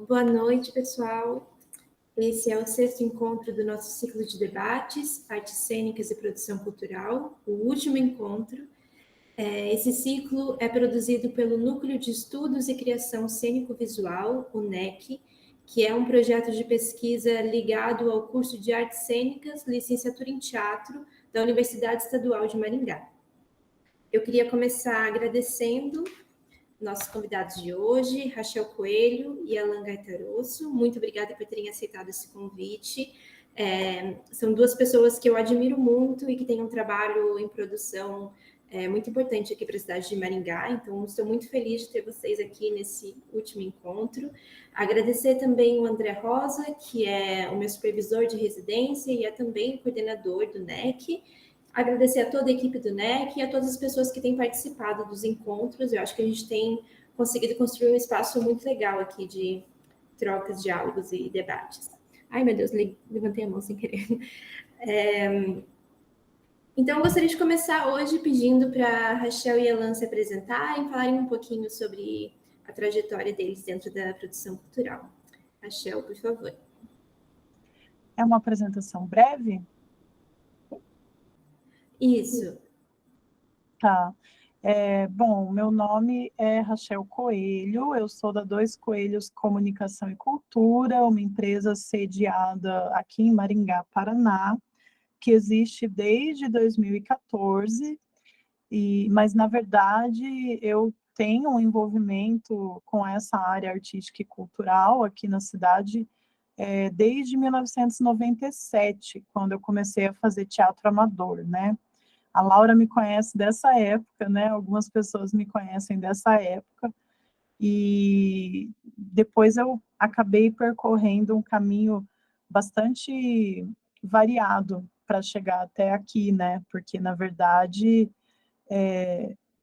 Boa noite, pessoal. Esse é o sexto encontro do nosso ciclo de debates, artes cênicas e produção cultural, o último encontro. Esse ciclo é produzido pelo Núcleo de Estudos e Criação Cênico-Visual, o NEC, que é um projeto de pesquisa ligado ao curso de Artes Cênicas, licenciatura em Teatro, da Universidade Estadual de Maringá. Eu queria começar agradecendo nossos convidados de hoje, Rachel Coelho e Alan Gaitarosso. Muito obrigada por terem aceitado esse convite. São duas pessoas que eu admiro muito e que têm um trabalho em produção muito importante aqui para a cidade de Maringá, então estou muito feliz de ter vocês aqui nesse último encontro. Agradecer também o André Rosa, que é o meu supervisor de residência e é também o coordenador do NEC. Agradecer a toda a equipe do NEC e a todas as pessoas que têm participado dos encontros. Eu acho que a gente tem conseguido construir um espaço muito legal aqui de trocas, diálogos e debates. Ai, meu Deus, levantei a mão sem querer. Então, eu gostaria de começar hoje pedindo para a Rachel e a Alan se apresentarem, falarem um pouquinho sobre a trajetória deles dentro da produção cultural. Rachel, por favor. É uma apresentação breve? Isso. Tá. Bom, meu nome é Rachel Coelho, eu sou da Dois Coelhos Comunicação e Cultura, uma empresa sediada aqui em Maringá, Paraná, que existe desde 2014, mas, na verdade, eu tenho um envolvimento com essa área artística e cultural aqui na cidade desde 1997, quando eu comecei a fazer teatro amador, né? A Laura me conhece dessa época, né? Algumas pessoas me conhecem dessa época. E depois eu acabei percorrendo um caminho bastante variado para chegar até aqui, né? Porque, na verdade,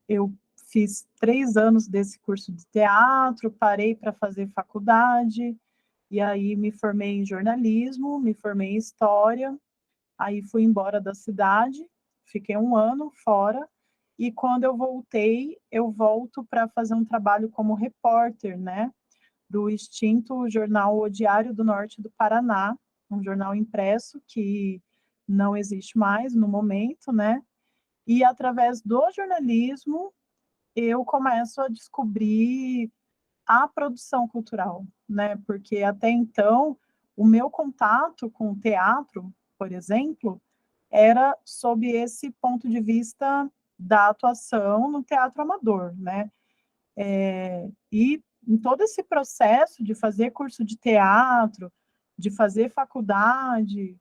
eu fiz 3 anos desse curso de teatro, parei para fazer faculdade, e aí me formei em jornalismo, me formei em história, aí fui embora da cidade, fiquei 1 ano fora, e quando eu voltei, eu volto para fazer um trabalho como repórter, né, do extinto jornal O Diário do Norte do Paraná, um jornal impresso que não existe mais no momento, né, e através do jornalismo eu começo a descobrir a produção cultural, né, porque até então o meu contato com o teatro, por exemplo, era sob esse ponto de vista da atuação no teatro amador, né? E em todo esse processo de fazer curso de teatro, de fazer faculdade,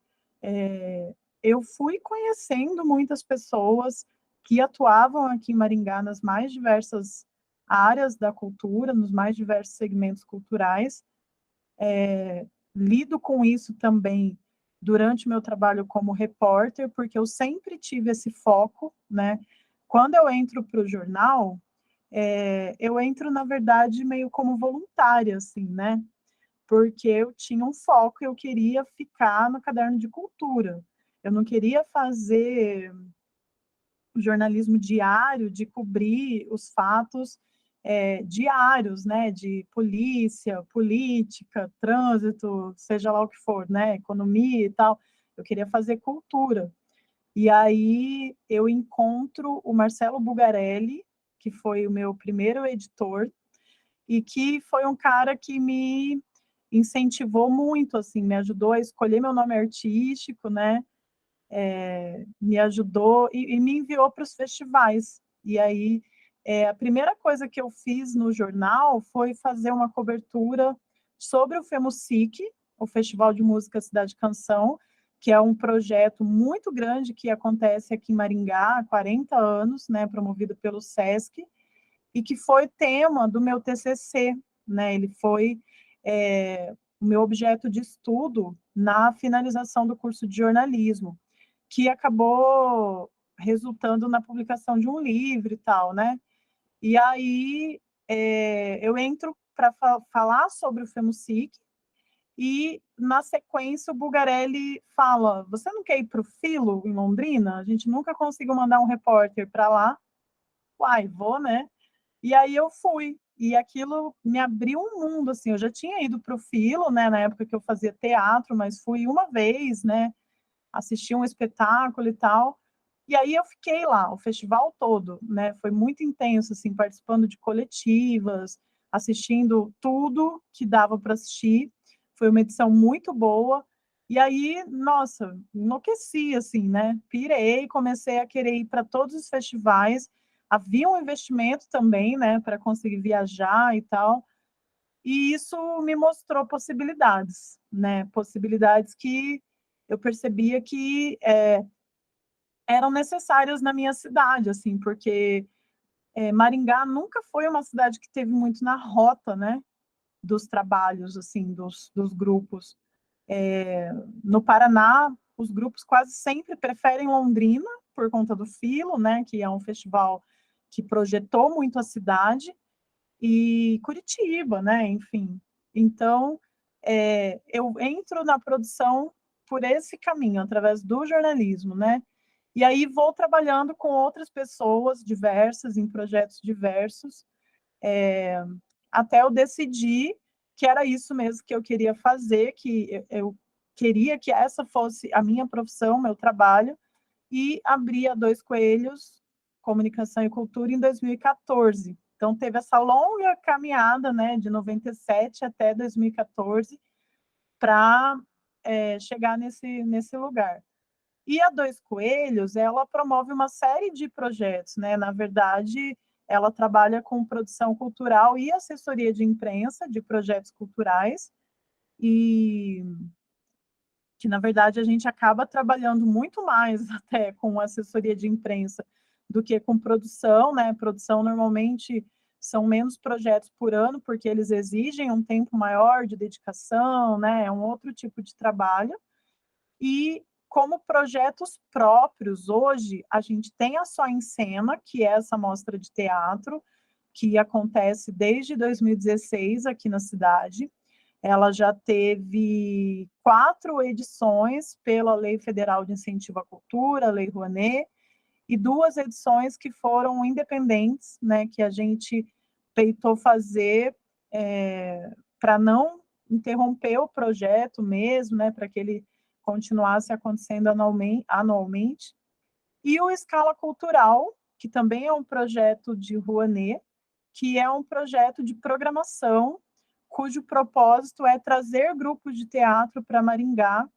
eu fui conhecendo muitas pessoas que atuavam aqui em Maringá nas mais diversas áreas da cultura, nos mais diversos segmentos culturais. Lido com isso também durante meu trabalho como repórter, porque eu sempre tive esse foco, né? Quando eu entro para o jornal, eu entro, na verdade, meio como voluntária, assim, né? Porque eu tinha um foco, eu queria ficar no caderno de cultura. Eu não queria fazer o jornalismo diário, de cobrir os fatos diários, né, de polícia, política, trânsito, seja lá o que for, né, economia e tal. Eu queria fazer cultura. E aí eu encontro o Marcelo Bugarelli, que foi o meu primeiro editor, e que foi um cara que me incentivou muito, assim, me ajudou a escolher meu nome artístico, né, me ajudou e me enviou para os festivais. E aí, a primeira coisa que eu fiz no jornal foi fazer uma cobertura sobre o FEMUSIC, o Festival de Música Cidade Canção, que é um projeto muito grande que acontece aqui em Maringá há 40 anos, né, promovido pelo SESC, e que foi tema do meu TCC, né, ele foi o meu objeto de estudo na finalização do curso de jornalismo, que acabou resultando na publicação de um livro e tal, né? E aí eu entro para falar sobre o FEMUSIC e, na sequência, o Bugarelli fala: você não quer ir para o Filo, em Londrina? A gente nunca conseguiu mandar um repórter para lá. Uai, vou, né? E aí eu fui. e aquilo me abriu um mundo, assim, eu já tinha ido para o Filo, né, na época que eu fazia teatro, mas fui uma vez, né, assisti um espetáculo e tal, e aí eu fiquei lá, o festival todo, né, foi muito intenso, assim, participando de coletivas, assistindo tudo que dava para assistir, foi uma edição muito boa, e aí, nossa, enlouqueci, assim, né, pirei, comecei a querer ir para todos os festivais, havia um investimento também, né, para conseguir viajar e tal, e isso me mostrou possibilidades, né, possibilidades que eu percebia que eram necessárias na minha cidade, assim, porque Maringá nunca foi uma cidade que teve muito na rota, né, dos trabalhos, assim, dos grupos. No Paraná, os grupos quase sempre preferem Londrina, por conta do Filo, né, que é um festival que projetou muito a cidade, e Curitiba, né, enfim. Então, eu entro na produção por esse caminho, através do jornalismo, né, e aí vou trabalhando com outras pessoas diversas, em projetos diversos, até eu decidir que era isso mesmo que eu queria fazer, que eu queria que essa fosse a minha profissão, meu trabalho, e abri a Dois Coelhos, Comunicação e Cultura, em 2014. Então, teve essa longa caminhada, né, de 97 até 2014, para chegar nesse lugar. E a Dois Coelhos, ela promove uma série de projetos, né? Na verdade, ela trabalha com produção cultural e assessoria de imprensa de projetos culturais, e que, na verdade, a gente acaba trabalhando muito mais até com assessoria de imprensa do que com produção, né? Produção, normalmente, são menos projetos por ano, porque eles exigem um tempo maior de dedicação, né? É um outro tipo de trabalho. E como projetos próprios, hoje a gente tem a Só em Cena, que é essa mostra de teatro, que acontece desde 2016 aqui na cidade. Ela já teve 4 edições pela Lei Federal de Incentivo à Cultura, Lei Rouanet, e 2 edições que foram independentes, né, que a gente peitou fazer para não interromper o projeto mesmo, né, para que ele continuasse acontecendo anualmente. E o Escala Cultural, que também é um projeto de Rouanet, que é um projeto de programação, cujo propósito é trazer grupos de teatro para Maringá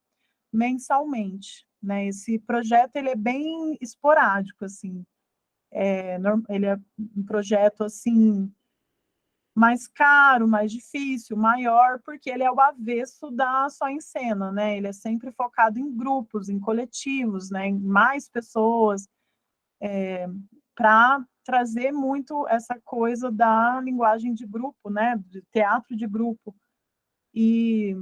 mensalmente, né? Esse projeto ele é bem esporádico, assim, ele é um projeto assim mais caro, mais difícil, maior, porque ele é o avesso da Só em Cena, né? Ele é sempre focado em grupos, em coletivos, né? Em mais pessoas, para trazer muito essa coisa da linguagem de grupo, né? De teatro de grupo. E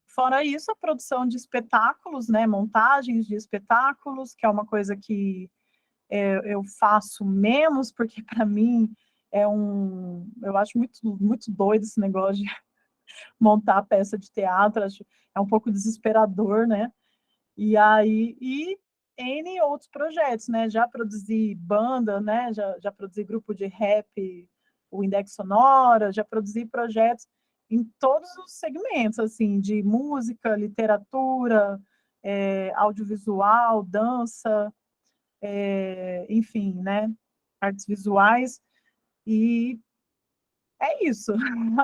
fora isso, a produção de espetáculos, né? Montagens de espetáculos, que é uma coisa que eu faço menos, porque para mim eu acho muito doido esse negócio de montar peça de teatro, acho, é um pouco desesperador, né? E aí, N outros projetos, né? Já produzi banda, né? Já produzi grupo de rap, o Index Sonora, já produzi projetos em todos os segmentos, assim, de música, literatura, audiovisual, dança, enfim, né? Artes visuais, e é isso.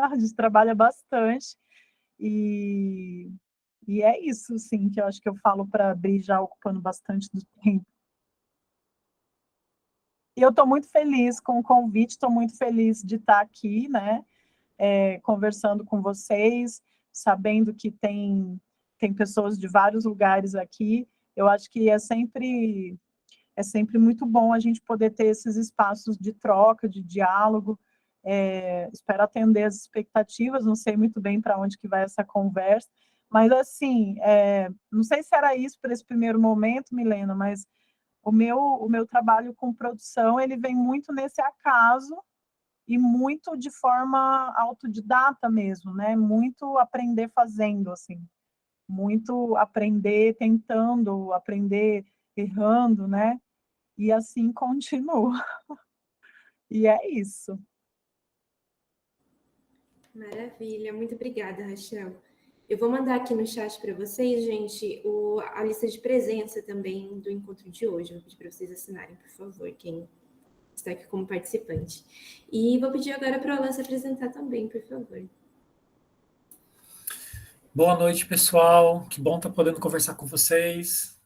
A gente trabalha bastante, e, e é isso, sim, que eu acho que eu falo para abrir já ocupando bastante do tempo. E eu estou muito feliz com o convite, estou muito feliz de estar aqui, né, conversando com vocês, sabendo que tem pessoas de vários lugares aqui. Eu acho que é sempre muito bom a gente poder ter esses espaços de troca, de diálogo. Espero atender as expectativas, não sei muito bem para onde que vai essa conversa, mas assim, não sei se era isso para esse primeiro momento, Milena, mas o meu trabalho com produção, ele vem muito nesse acaso e muito de forma autodidata mesmo, né? Muito aprender fazendo, assim, muito aprender tentando, aprender errando, né? E assim continua. E é isso. Maravilha, muito obrigada, Rachel. Eu vou mandar aqui no chat para vocês, gente, a lista de presença também do encontro de hoje. Eu vou pedir para vocês assinarem, por favor, quem está aqui como participante. E vou pedir agora para o Alan se apresentar também, por favor. Boa noite, pessoal. Que bom estar podendo conversar com vocês.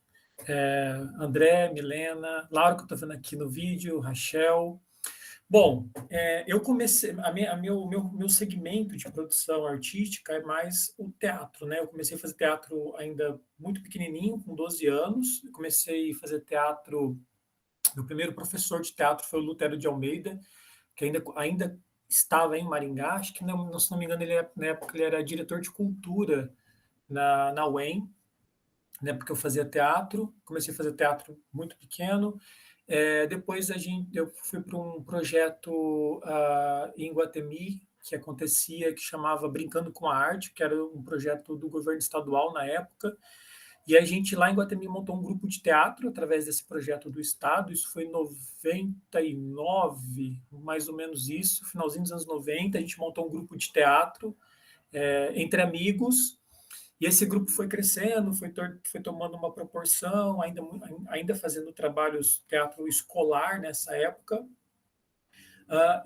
André, Milena, Laura, que eu estou vendo aqui no vídeo, Rachel. Bom, eu comecei, meu segmento de produção artística é mais o teatro, né? Eu comecei a fazer teatro ainda muito pequenininho, com 12 anos. Eu comecei a fazer teatro, meu primeiro professor de teatro foi o Lutero de Almeida, que ainda estava em Maringá, acho que, não, se não me engano, na época ele era diretor de cultura na UEM, né, porque eu fazia teatro, comecei a fazer teatro muito pequeno. Depois eu fui para um projeto em Iguatemi, que chamava Brincando com a Arte, que era um projeto do governo estadual na época. E a gente lá em Iguatemi montou um grupo de teatro através desse projeto do Estado. Isso foi em 99, mais ou menos isso, finalzinho dos anos 90. A gente montou um grupo de teatro entre amigos. E esse grupo foi crescendo, foi tomando uma proporção, ainda fazendo trabalhos teatro escolar nessa época.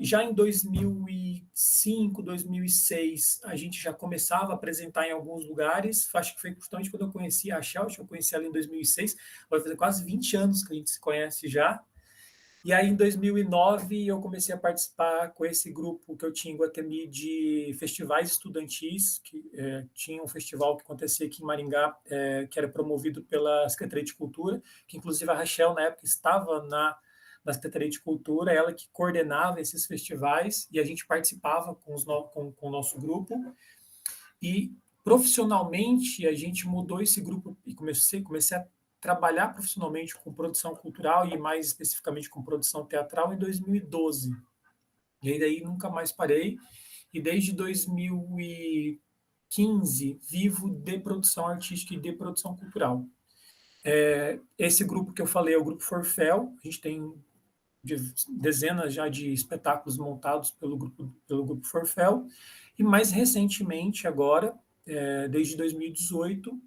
Já em 2005, 2006, a gente já começava a apresentar em alguns lugares. Acho que foi justamente quando eu conheci a Chelsea, eu conheci ela em 2006, vai fazer quase 20 anos que a gente se conhece já. E aí, em 2009, eu comecei a participar com esse grupo que eu tinha em Iguatemi de festivais estudantis, que tinha um festival que acontecia aqui em Maringá, que era promovido pela Secretaria de Cultura, que inclusive a Rachel, na época, estava na Secretaria de Cultura, ela que coordenava esses festivais, e a gente participava com o nosso grupo. E, profissionalmente, a gente mudou esse grupo e comecei a trabalhar profissionalmente com produção cultural e mais especificamente com produção teatral em 2012. E aí daí nunca mais parei. E desde 2015 vivo de produção artística e de produção cultural. Esse grupo que eu falei é o Grupo Forfel. A gente tem dezenas já de espetáculos montados pelo Grupo Forfel. E mais recentemente, agora, desde 2018,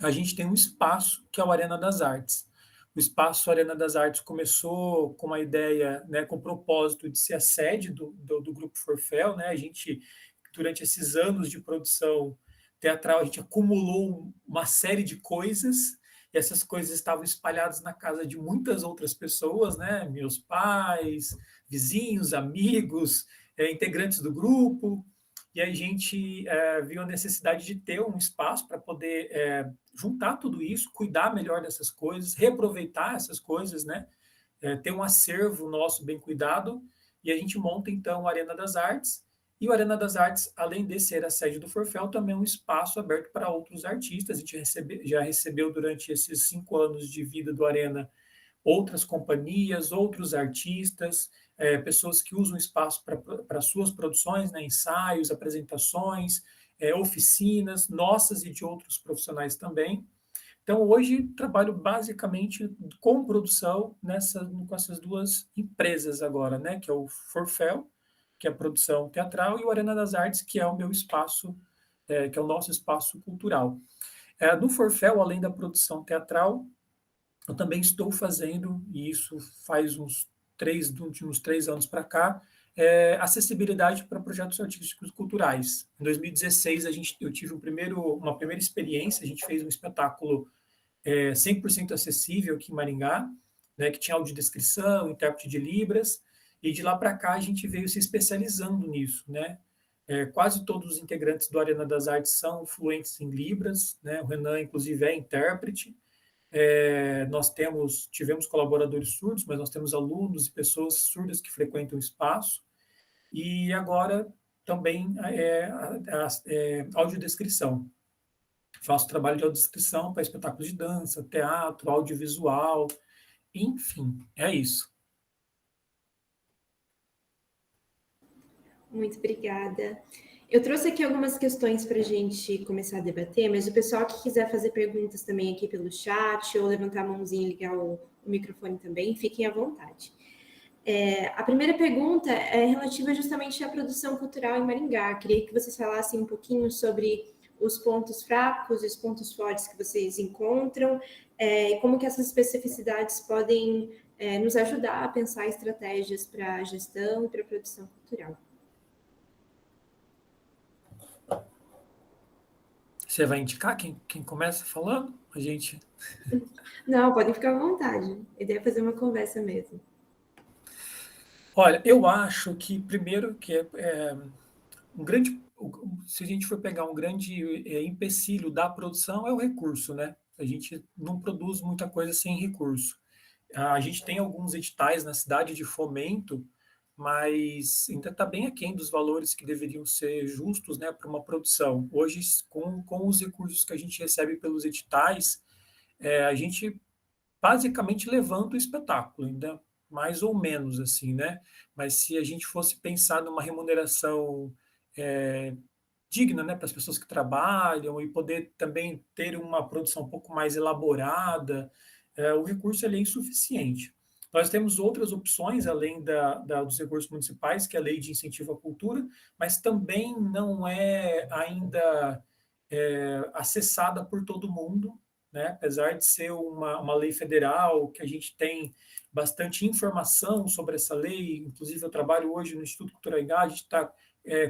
a gente tem um espaço que é o Arena das Artes. O espaço Arena das Artes começou com uma ideia, né, com o propósito de ser a sede do Grupo Forfel, né? A gente, durante esses anos de produção teatral, a gente acumulou uma série de coisas, e essas coisas estavam espalhadas na casa de muitas outras pessoas, né? Meus pais, vizinhos, amigos, integrantes do grupo, e a gente viu a necessidade de ter um espaço para poder juntar tudo isso, cuidar melhor dessas coisas, reaproveitar essas coisas, né? Ter um acervo nosso bem cuidado, e a gente monta, então, a Arena das Artes, e o Arena das Artes, além de ser a sede do Forfel, também é um espaço aberto para outros artistas. A gente já recebeu, durante esses 5 anos de vida do Arena, outras companhias, outros artistas, pessoas que usam espaço para suas produções, né, ensaios, apresentações, oficinas, nossas e de outros profissionais também. Então, hoje, trabalho basicamente com produção com essas duas empresas agora, né, que é o Forfel, que é a produção teatral, e o Arena das Artes, que é o meu espaço, que é o nosso espaço cultural. No Forfel, além da produção teatral, eu também estou fazendo, e isso faz uns últimos 3 anos para cá, acessibilidade para projetos artísticos e culturais. Em 2016, eu tive uma primeira experiência, a gente fez um espetáculo 100% acessível aqui em Maringá, né, que tinha audiodescrição, intérprete de Libras, e de lá para cá a gente veio se especializando nisso, né? Quase todos os integrantes do Arena das Artes são fluentes em Libras, né? O Renan, inclusive, é intérprete. Nós tivemos colaboradores surdos, mas nós temos alunos e pessoas surdas que frequentam o espaço. E agora também audiodescrição. Faço trabalho de audiodescrição para espetáculos de dança, teatro, audiovisual, enfim, é isso. Muito obrigada. Eu trouxe aqui algumas questões para a gente começar a debater, mas o pessoal que quiser fazer perguntas também aqui pelo chat, ou levantar a mãozinha e ligar o microfone também, fiquem à vontade. A primeira pergunta é relativa justamente à produção cultural em Maringá. Queria que vocês falassem um pouquinho sobre os pontos fracos e os pontos fortes que vocês encontram, e como que essas especificidades podem nos ajudar a pensar estratégias para a gestão e para a produção cultural. Você vai indicar quem começa falando? A gente... Não, podem ficar à vontade. A ideia é fazer uma conversa mesmo. Olha, eu acho que, primeiro, que um grande... Se a gente for pegar um grande empecilho da produção, é o recurso, né? A gente não produz muita coisa sem recurso. A gente tem alguns editais na cidade de fomento, mas ainda está bem aquém dos valores que deveriam ser justos, né, para uma produção. Hoje, com os recursos que a gente recebe pelos editais, a gente basicamente levanta o espetáculo, ainda mais ou menos assim, né? Mas se a gente fosse pensar numa remuneração digna, né, para as pessoas que trabalham e poder também ter uma produção um pouco mais elaborada, o recurso ele é insuficiente. Nós temos outras opções além dos recursos municipais, que é a Lei de Incentivo à Cultura, mas também não é ainda acessada por todo mundo, né? Apesar de ser uma lei federal, que a gente tem bastante informação sobre essa lei, inclusive eu trabalho hoje no Instituto Cultural IGA, a gente está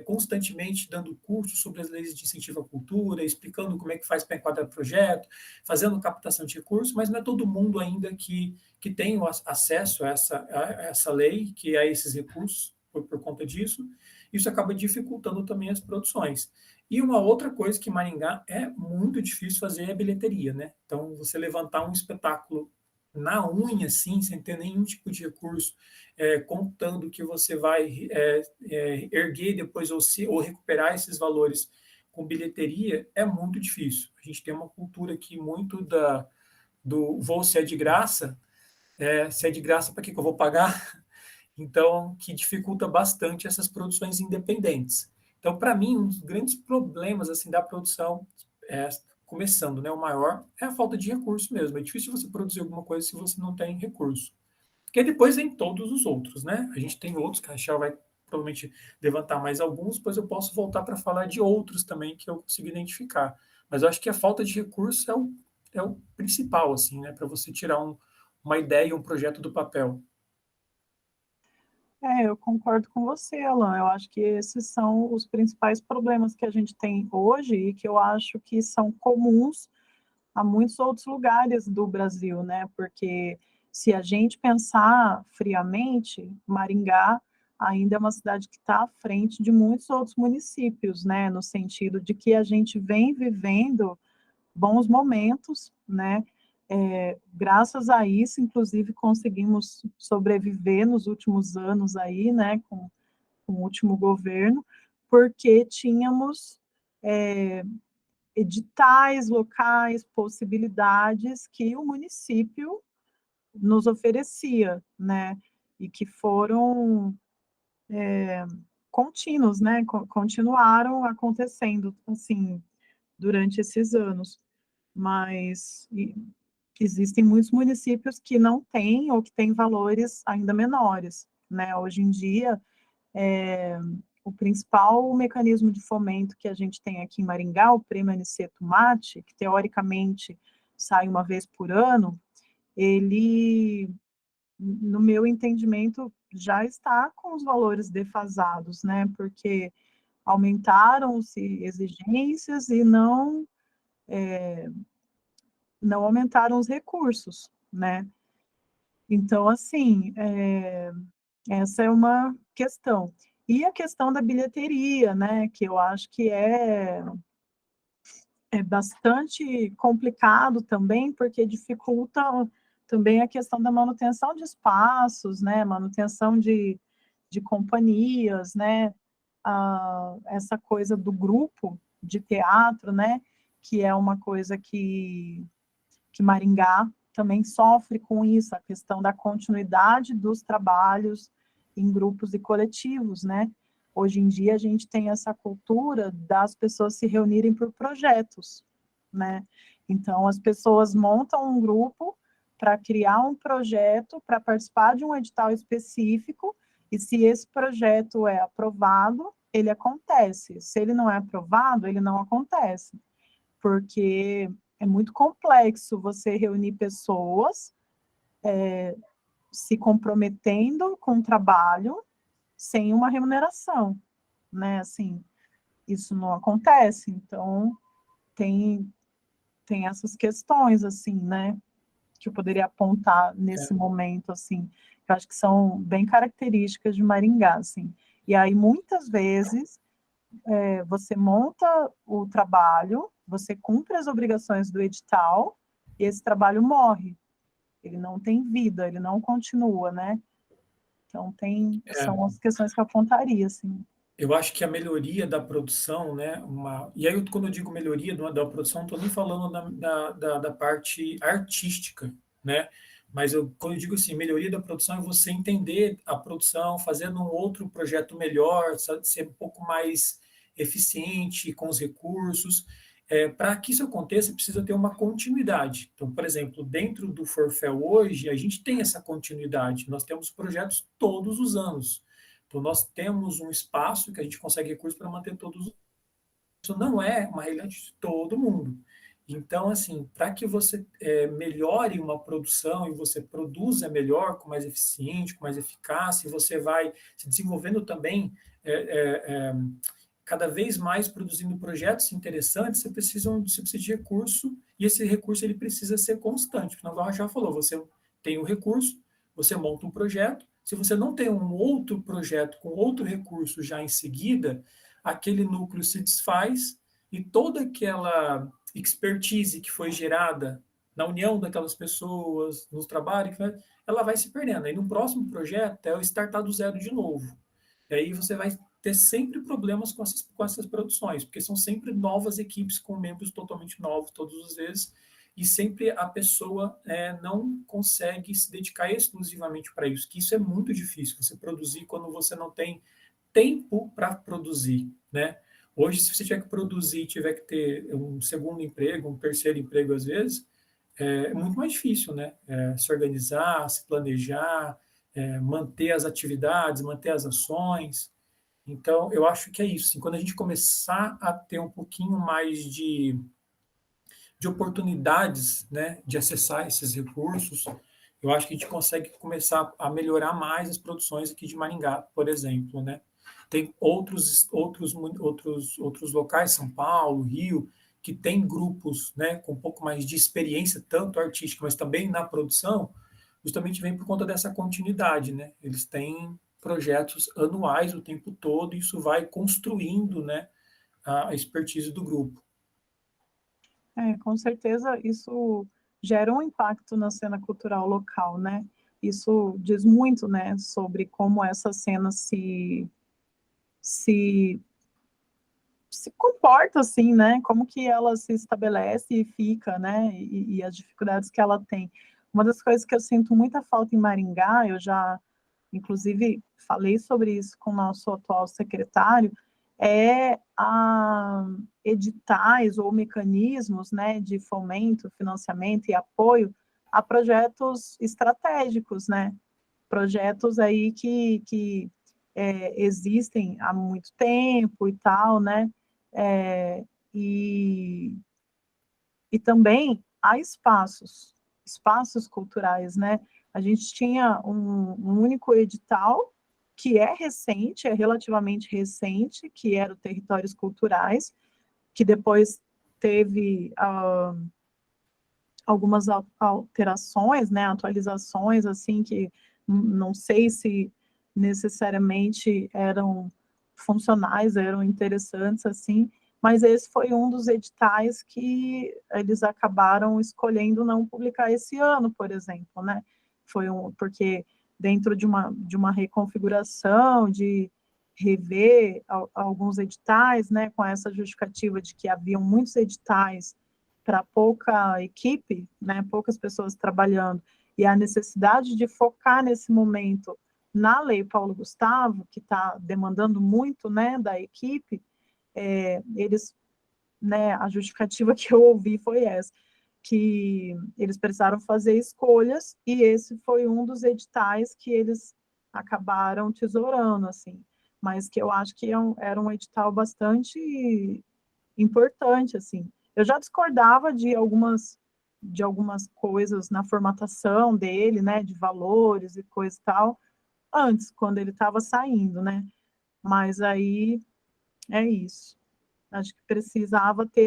constantemente dando cursos sobre as leis de incentivo à cultura, explicando como é que faz para enquadrar projeto, fazendo captação de recursos, mas não é todo mundo ainda que tem acesso a essa lei, que a esses recursos, por conta disso. Isso acaba dificultando também as produções. E uma outra coisa que em Maringá é muito difícil fazer é a bilheteria, né? Então, você levantar um espetáculo na unha, assim, sem ter nenhum tipo de recurso, contando que você vai erguer depois ou recuperar esses valores com bilheteria, é muito difícil. A gente tem uma cultura aqui muito do vou se é de graça, se é de graça, para que eu vou pagar? Então, que dificulta bastante essas produções independentes. Então, para mim, um dos grandes problemas assim da produção, começando, né, o maior, é a falta de recurso mesmo. É difícil você produzir alguma coisa se você não tem recurso. Porque depois vem todos os outros, né? A gente tem outros, que a Rachel vai provavelmente levantar mais alguns, depois eu posso voltar para falar de outros também que eu consigo identificar. Mas eu acho que a falta de recurso é o principal, assim, né? Para você tirar uma ideia, um projeto do papel. Eu concordo com você, Alan. Eu acho que esses são os principais problemas que a gente tem hoje e que eu acho que são comuns a muitos outros lugares do Brasil, né? Porque se a gente pensar friamente, Maringá ainda é uma cidade que está à frente de muitos outros municípios, né? No sentido de que a gente vem vivendo bons momentos, né? Graças a isso, inclusive, conseguimos sobreviver nos últimos anos aí, né? Com o último governo, porque tínhamos editais locais, possibilidades que o município nos oferecia, né? E que foram contínuos, né? Continuaram acontecendo, assim, durante esses anos. Mas existem muitos municípios que não têm ou que têm valores ainda menores, né? Hoje em dia, o principal mecanismo de fomento que a gente tem aqui em Maringá, o Prêmio Aniceto Mate, que teoricamente sai uma vez por ano, ele, no meu entendimento, já está com os valores defasados, né? Porque aumentaram-se exigências e não aumentaram os recursos, né? Então, assim, essa é uma questão. E a questão da bilheteria, né, que eu acho que é bastante complicado também, porque dificulta também a questão da manutenção de espaços, né, manutenção de companhias, né, essa coisa do grupo de teatro, né, que é uma coisa que Maringá também sofre com isso, a questão da continuidade dos trabalhos em grupos e coletivos, né? Hoje em dia a gente tem essa cultura das pessoas se reunirem por projetos, né? Então as pessoas montam um grupo para criar um projeto, para participar de um edital específico, e se esse projeto é aprovado, ele acontece. Se ele não é aprovado, ele não acontece, porque é muito complexo você reunir pessoas se comprometendo com o trabalho sem uma remuneração, né? Assim, isso não acontece. Então, tem essas questões, assim, né? Que eu poderia apontar nesse momento, assim, que eu acho que são bem características de Maringá, assim. E aí, muitas vezes, você monta o trabalho, você cumpre as obrigações do edital, e esse trabalho morre. Ele não tem vida, ele não continua, né? Então, são as questões que eu apontaria, assim. Eu acho que a melhoria da produção, né, e aí quando eu digo melhoria da produção, não estou nem falando da parte artística, né, mas quando eu digo assim, melhoria da produção é você entender a produção, fazendo um outro projeto melhor, sabe, ser um pouco mais eficiente com os recursos. Para que isso aconteça, precisa ter uma continuidade. Então, por exemplo, dentro do Forfel hoje, a gente tem essa continuidade, nós temos projetos todos os anos. Então, nós temos um espaço que a gente consegue recursos para manter todos. Isso não é uma realidade de todo mundo. Então, assim, para que você melhore uma produção e você produza melhor, com mais eficiente, com mais eficácia, e você vai se desenvolvendo também cada vez mais produzindo projetos interessantes, você precisa de recurso, e esse recurso ele precisa ser constante. Como a já falou, você tem o recurso, você monta um projeto, se você não tem um outro projeto com outro recurso já em seguida, aquele núcleo se desfaz e toda aquela expertise que foi gerada na união daquelas pessoas, nos trabalhos, ela vai se perdendo. Aí no próximo projeto é o startar do zero de novo. E aí você vai ter sempre problemas com essas produções, porque são sempre novas equipes com membros totalmente novos todas as vezes, e sempre a pessoa não consegue se dedicar exclusivamente para isso, que isso é muito difícil, você produzir quando você não tem tempo para produzir, né? Hoje, se você tiver que produzir, tiver que ter um segundo emprego, um terceiro emprego às vezes, é muito mais difícil, né? Se organizar, se planejar, manter as atividades, manter as ações. Então, eu acho que é isso. Assim, quando a gente começar a ter um pouquinho mais de oportunidades, né, de acessar esses recursos, eu acho que a gente consegue começar a melhorar mais as produções aqui de Maringá, por exemplo, né? Tem outros locais, São Paulo, Rio, que tem grupos, né, com um pouco mais de experiência, tanto artística, mas também na produção, justamente vem por conta dessa continuidade, né? Eles têm projetos anuais o tempo todo, e isso vai construindo, né, a expertise do grupo. Com certeza isso gera um impacto na cena cultural local, né? Isso diz muito, né, sobre como essa cena se comporta, assim, né? Como que ela se estabelece e fica, né? E as dificuldades que ela tem. Uma das coisas que eu sinto muita falta em Maringá, eu já, inclusive, falei sobre isso com o nosso atual secretário, é editais ou mecanismos, né, de fomento, financiamento e apoio a projetos estratégicos, né? Projetos aí que existem há muito tempo e tal, né? E também há espaços culturais, né? A gente tinha um único edital que é recente, é relativamente recente, que era o Territórios Culturais, que depois teve algumas alterações, né, atualizações, assim, que não sei se necessariamente eram funcionais, eram interessantes, assim, mas esse foi um dos editais que eles acabaram escolhendo não publicar esse ano, por exemplo, né? Porque dentro de uma reconfiguração, de rever alguns editais, né, com essa justificativa de que haviam muitos editais para pouca equipe, né, poucas pessoas trabalhando, e a necessidade de focar nesse momento na Lei Paulo Gustavo, que está demandando muito, né, da equipe, eles, né, a justificativa que eu ouvi foi essa. que eles precisaram fazer escolhas, e esse foi um dos editais que eles acabaram tesourando, assim, mas que eu acho que era um edital bastante importante, assim. Eu já discordava de algumas coisas na formatação dele, né, de valores e coisa e tal, antes, quando ele estava saindo, né, mas aí é isso. Acho que precisava ter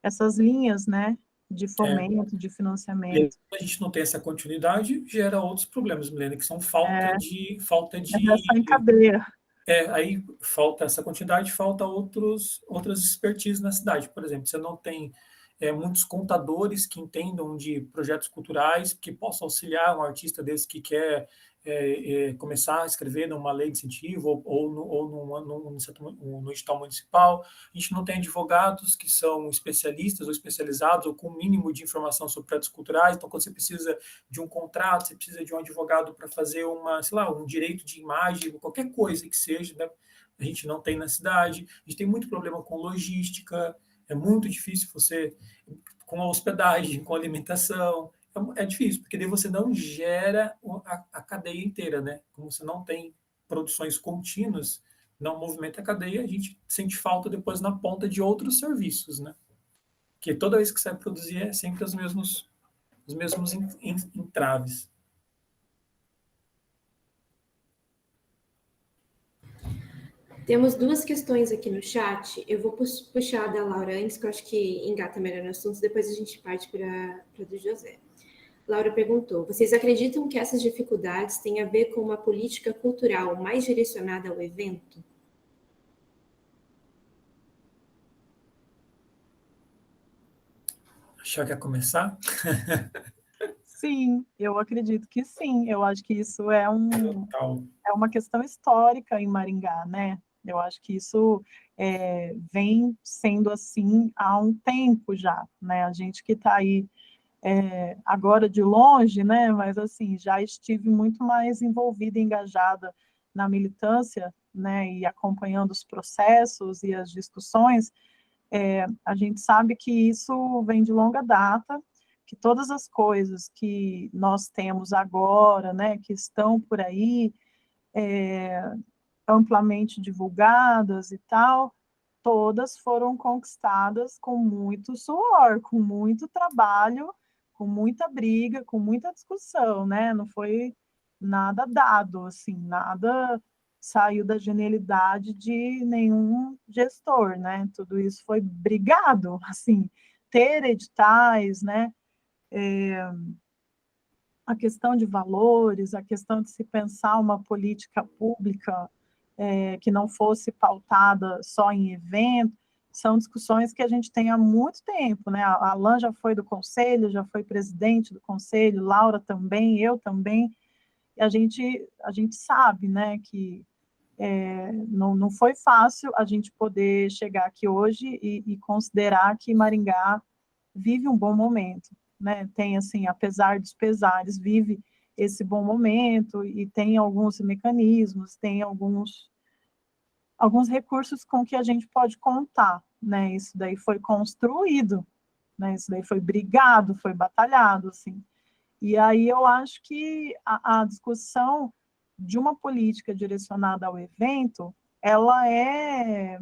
essas linhas, né, de É, fomento, de e financiamento. a gente não tem essa continuidade, gera outros problemas, Milena, que são É, falta essa em de cadeia. aí falta essa quantidade, falta outras expertises na cidade. Por exemplo, você não tem muitos contadores que entendam de projetos culturais, que possam auxiliar um artista desse que quer começar a escrever numa lei de incentivo no edital municipal. A gente não tem advogados que são especialistas ou especializados ou com o mínimo de informação sobre projetos culturais. Então, quando você precisa de um contrato, você precisa de um advogado para fazer sei lá, um direito de imagem, qualquer coisa que seja, né? A gente não tem na cidade. A gente tem muito problema com logística, é muito difícil você, com a hospedagem, com a alimentação, é difícil, porque daí você não gera a cadeia inteira, né? Como você não tem produções contínuas, não movimenta a cadeia, a gente sente falta depois na ponta de outros serviços, né? Porque toda vez que você vai produzir é sempre os mesmos entraves. Temos duas questões aqui no chat. Eu vou puxar a da Laura antes, que eu acho que engata melhor no assunto, depois a gente parte para a do José. Laura perguntou: vocês acreditam que essas dificuldades têm a ver com uma política cultural mais direcionada ao evento? Já quer começar? Sim, eu acredito que sim. Eu acho que isso Total. é uma questão histórica em Maringá, né? Eu acho que isso vem sendo assim há um tempo já, né? A gente que está aí agora de longe, né? Mas assim, já estive muito mais envolvida, engajada na militância, né? E acompanhando os processos e as discussões. A gente sabe que isso vem de longa data, que todas as coisas que nós temos agora, né? Que estão por aí amplamente divulgadas e tal, todas foram conquistadas com muito suor, com muito trabalho, com muita briga, com muita discussão, né? Não foi nada dado, assim, nada saiu da genialidade de nenhum gestor, né? Tudo isso foi brigado, assim, ter editais, né? A questão de valores, a questão de se pensar uma política pública que não fosse pautada só em evento, são discussões que a gente tem há muito tempo, né? A Alan já foi do conselho, já foi presidente do conselho, Laura também, eu também, e a gente sabe, né, que não foi fácil a gente poder chegar aqui hoje e considerar que Maringá vive um bom momento, né? Tem, assim, apesar dos pesares, vive esse bom momento e tem alguns mecanismos, tem alguns recursos com que a gente pode contar, né? Isso daí foi construído, né? Isso daí foi brigado, foi batalhado, assim. E aí eu acho que a discussão de uma política direcionada ao evento, ela é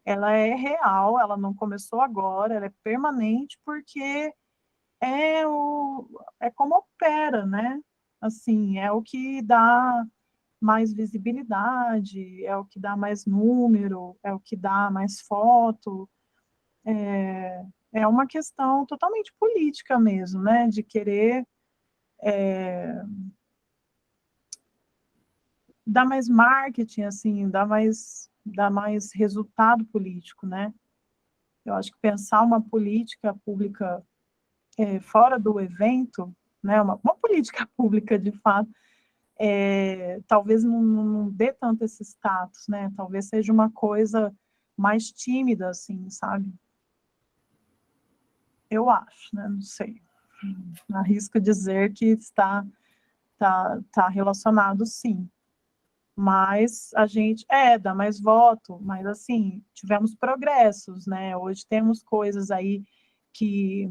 ela é real, ela não começou agora, ela é permanente, porque é, o, é como opera, né? Assim, é o que dá mais visibilidade, é o que dá mais número, é o que dá mais foto. É uma questão totalmente política mesmo, né? De querer dar mais marketing, assim, dar mais resultado político, né? Eu acho que pensar uma política pública fora do evento, né? Uma política pública de fato, talvez não dê tanto esse status, né? Talvez seja uma coisa mais tímida, assim, sabe? Eu acho, né? Não sei. Arrisco dizer que tá relacionado, sim. Mas a gente, dá mais voto, mas assim, tivemos progressos, né? Hoje temos coisas aí que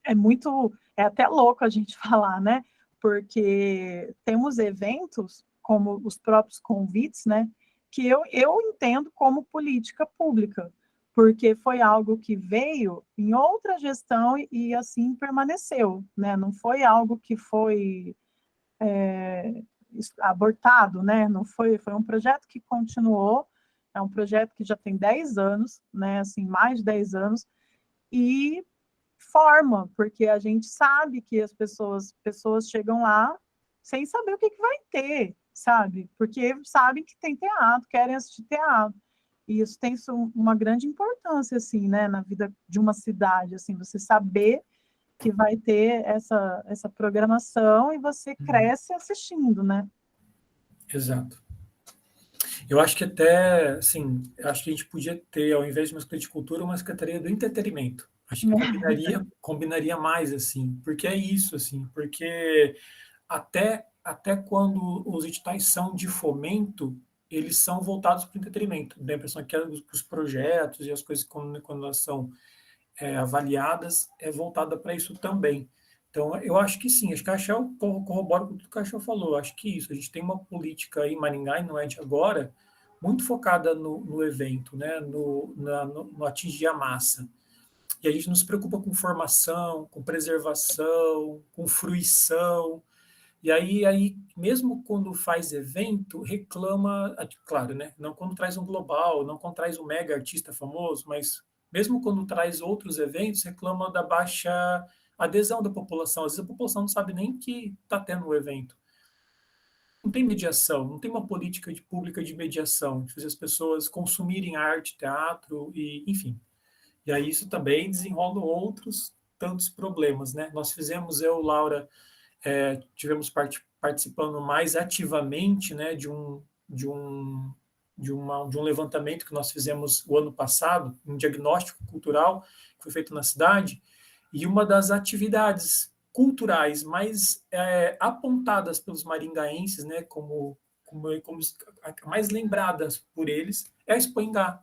é até louco a gente falar, né? Porque temos eventos, como os próprios convites, né? Que eu entendo como política pública, porque foi algo que veio em outra gestão e assim permaneceu, né? Não foi algo que foi abortado, né? Não foi um projeto que continuou, é um projeto que já tem 10 anos, né? Assim, mais de 10 anos, e forma, porque a gente sabe que as pessoas chegam lá sem saber o que vai ter, sabe? Porque sabem que tem teatro, querem assistir teatro. E isso tem uma grande importância, assim, né, na vida de uma cidade, assim, você saber que vai ter essa programação e você cresce assistindo, né? Exato. Eu acho que até, assim, eu acho que a gente podia ter, ao invés de uma secretaria de cultura, uma secretaria do entretenimento. Acho que combinaria mais, assim, porque é isso, assim, porque até quando os editais são de fomento, eles são voltados para o entretenimento. Dá a impressão que os projetos e as coisas, quando elas são avaliadas, é voltada para isso também. Então, eu acho que sim, acho que a Shell corrobora com tudo que a Shell falou. Acho que isso, a gente tem uma política aí em Maringá, e não é de agora, muito focada no evento, né? no atingir a massa. E a gente não se preocupa com formação, com preservação, com fruição. E aí, mesmo quando faz evento, reclama, claro, né? Não quando traz um global, não quando traz um mega artista famoso, mas mesmo quando traz outros eventos, reclama da baixa adesão da população. Às vezes a população não sabe nem que está tendo o evento. Não tem mediação, não tem uma política pública de mediação, de fazer as pessoas consumirem arte, teatro, e enfim. E aí isso também desenrola outros tantos problemas, né? Nós fizemos, Laura, tivemos participando mais ativamente, né, de um levantamento que nós fizemos o ano passado, um diagnóstico cultural que foi feito na cidade, e uma das atividades culturais mais apontadas pelos maringaenses, né, como mais lembradas por eles, é a Expo Ingá,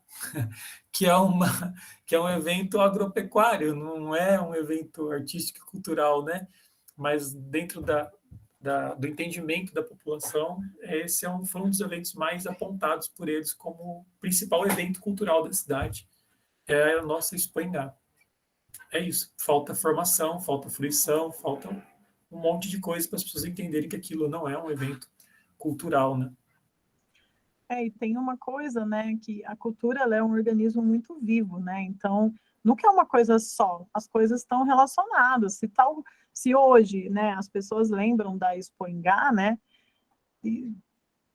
que é um evento agropecuário, não é um evento artístico e cultural, né? Mas dentro do entendimento da população, esse foi um dos eventos mais apontados por eles como principal evento cultural da cidade, é a nossa Expo Ingá. É isso, falta formação, falta fruição, falta um monte de coisa para as pessoas entenderem que aquilo não é um evento cultural, né? E tem uma coisa, né, que a cultura ela é um organismo muito vivo, né? Então, nunca é uma coisa só, as coisas estão relacionadas. Se hoje, né, as pessoas lembram da Expo Ingá, né,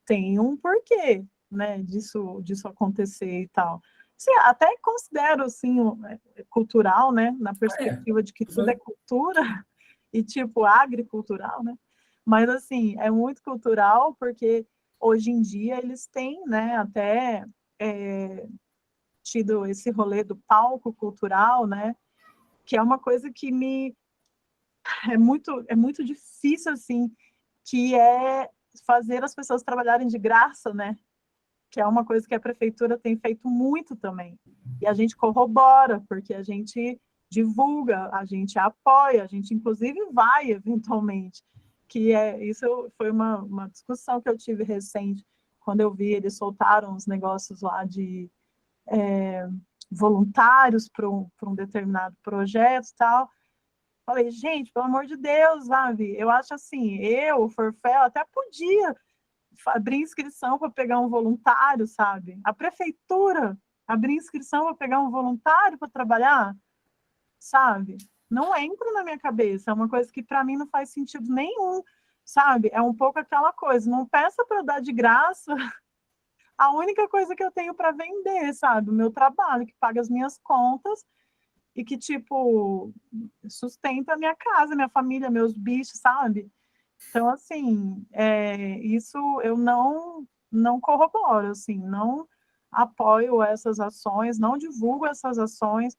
tem um porquê, né, disso acontecer e tal. Até considero assim cultural, né, na perspectiva de que tudo é cultura e tipo agricultural, né? Mas assim, é muito cultural porque hoje em dia eles têm, né, até tido esse rolê do palco cultural, né, que é uma coisa que é muito difícil, assim, que é fazer as pessoas trabalharem de graça, né, que é uma coisa que a prefeitura tem feito muito também. E a gente corrobora, porque a gente divulga, a gente apoia, a gente inclusive vai eventualmente, isso foi uma discussão que eu tive recente, quando eu vi, eles soltaram os negócios lá de voluntários para um determinado projeto e tal. Falei, gente, pelo amor de Deus, sabe? Eu acho assim, o Forfel, até podia abrir inscrição para pegar um voluntário, sabe? A prefeitura abrir inscrição para pegar um voluntário para trabalhar, sabe? Não entra na minha cabeça, é uma coisa que para mim não faz sentido nenhum, sabe? É um pouco aquela coisa, não peça para dar de graça a única coisa que eu tenho para vender, sabe? O meu trabalho, que paga as minhas contas e que, tipo, sustenta a minha casa, minha família, meus bichos, sabe? Então, assim, isso eu não corroboro, assim, não apoio essas ações, não divulgo essas ações,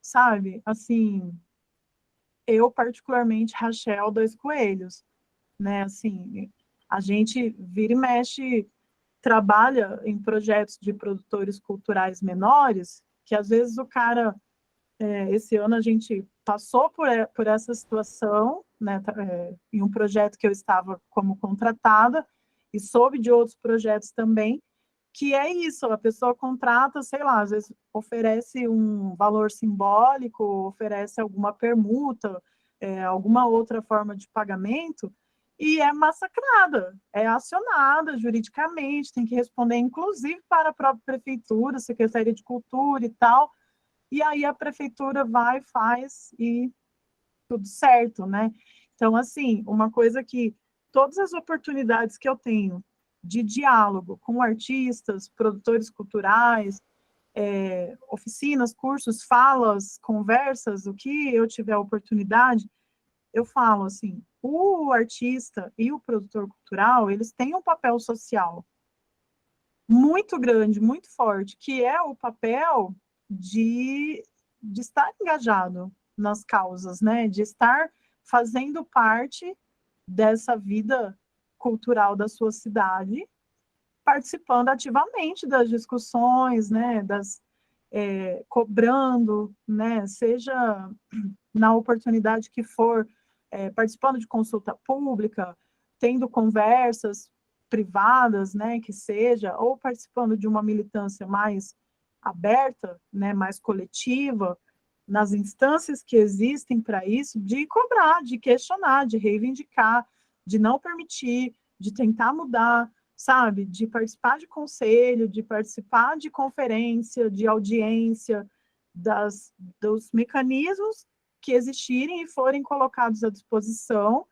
sabe? Assim, eu particularmente, Rachel Dois Coelhos, né? Assim, a gente vira e mexe, trabalha em projetos de produtores culturais menores, que às vezes o cara esse ano a gente passou por essa situação, né, em um projeto que eu estava como contratada, e soube de outros projetos também, que é isso, a pessoa contrata, sei lá, às vezes oferece um valor simbólico, oferece alguma permuta, alguma outra forma de pagamento, e é massacrada, é acionada juridicamente, tem que responder, inclusive, para a própria prefeitura, Secretaria de Cultura e tal, e aí a prefeitura vai, faz e tudo certo, né? Então, assim, uma coisa que todas as oportunidades que eu tenho de diálogo com artistas, produtores culturais, oficinas, cursos, falas, conversas, o que eu tiver oportunidade, eu falo assim, o artista e o produtor cultural, eles têm um papel social muito grande, muito forte, que é o papel de estar engajado nas causas, né? De estar fazendo parte dessa vida cultural da sua cidade, participando ativamente das discussões, né? Cobrando, né? Seja na oportunidade que for, participando de consulta pública, tendo conversas privadas, né, que seja, ou participando de uma militância mais aberta, né, mais coletiva, nas instâncias que existem para isso, de cobrar, de questionar, de reivindicar, de não permitir, de tentar mudar, sabe, de participar de conselho, de participar de conferência, de audiência, dos mecanismos que existirem e forem colocados à disposição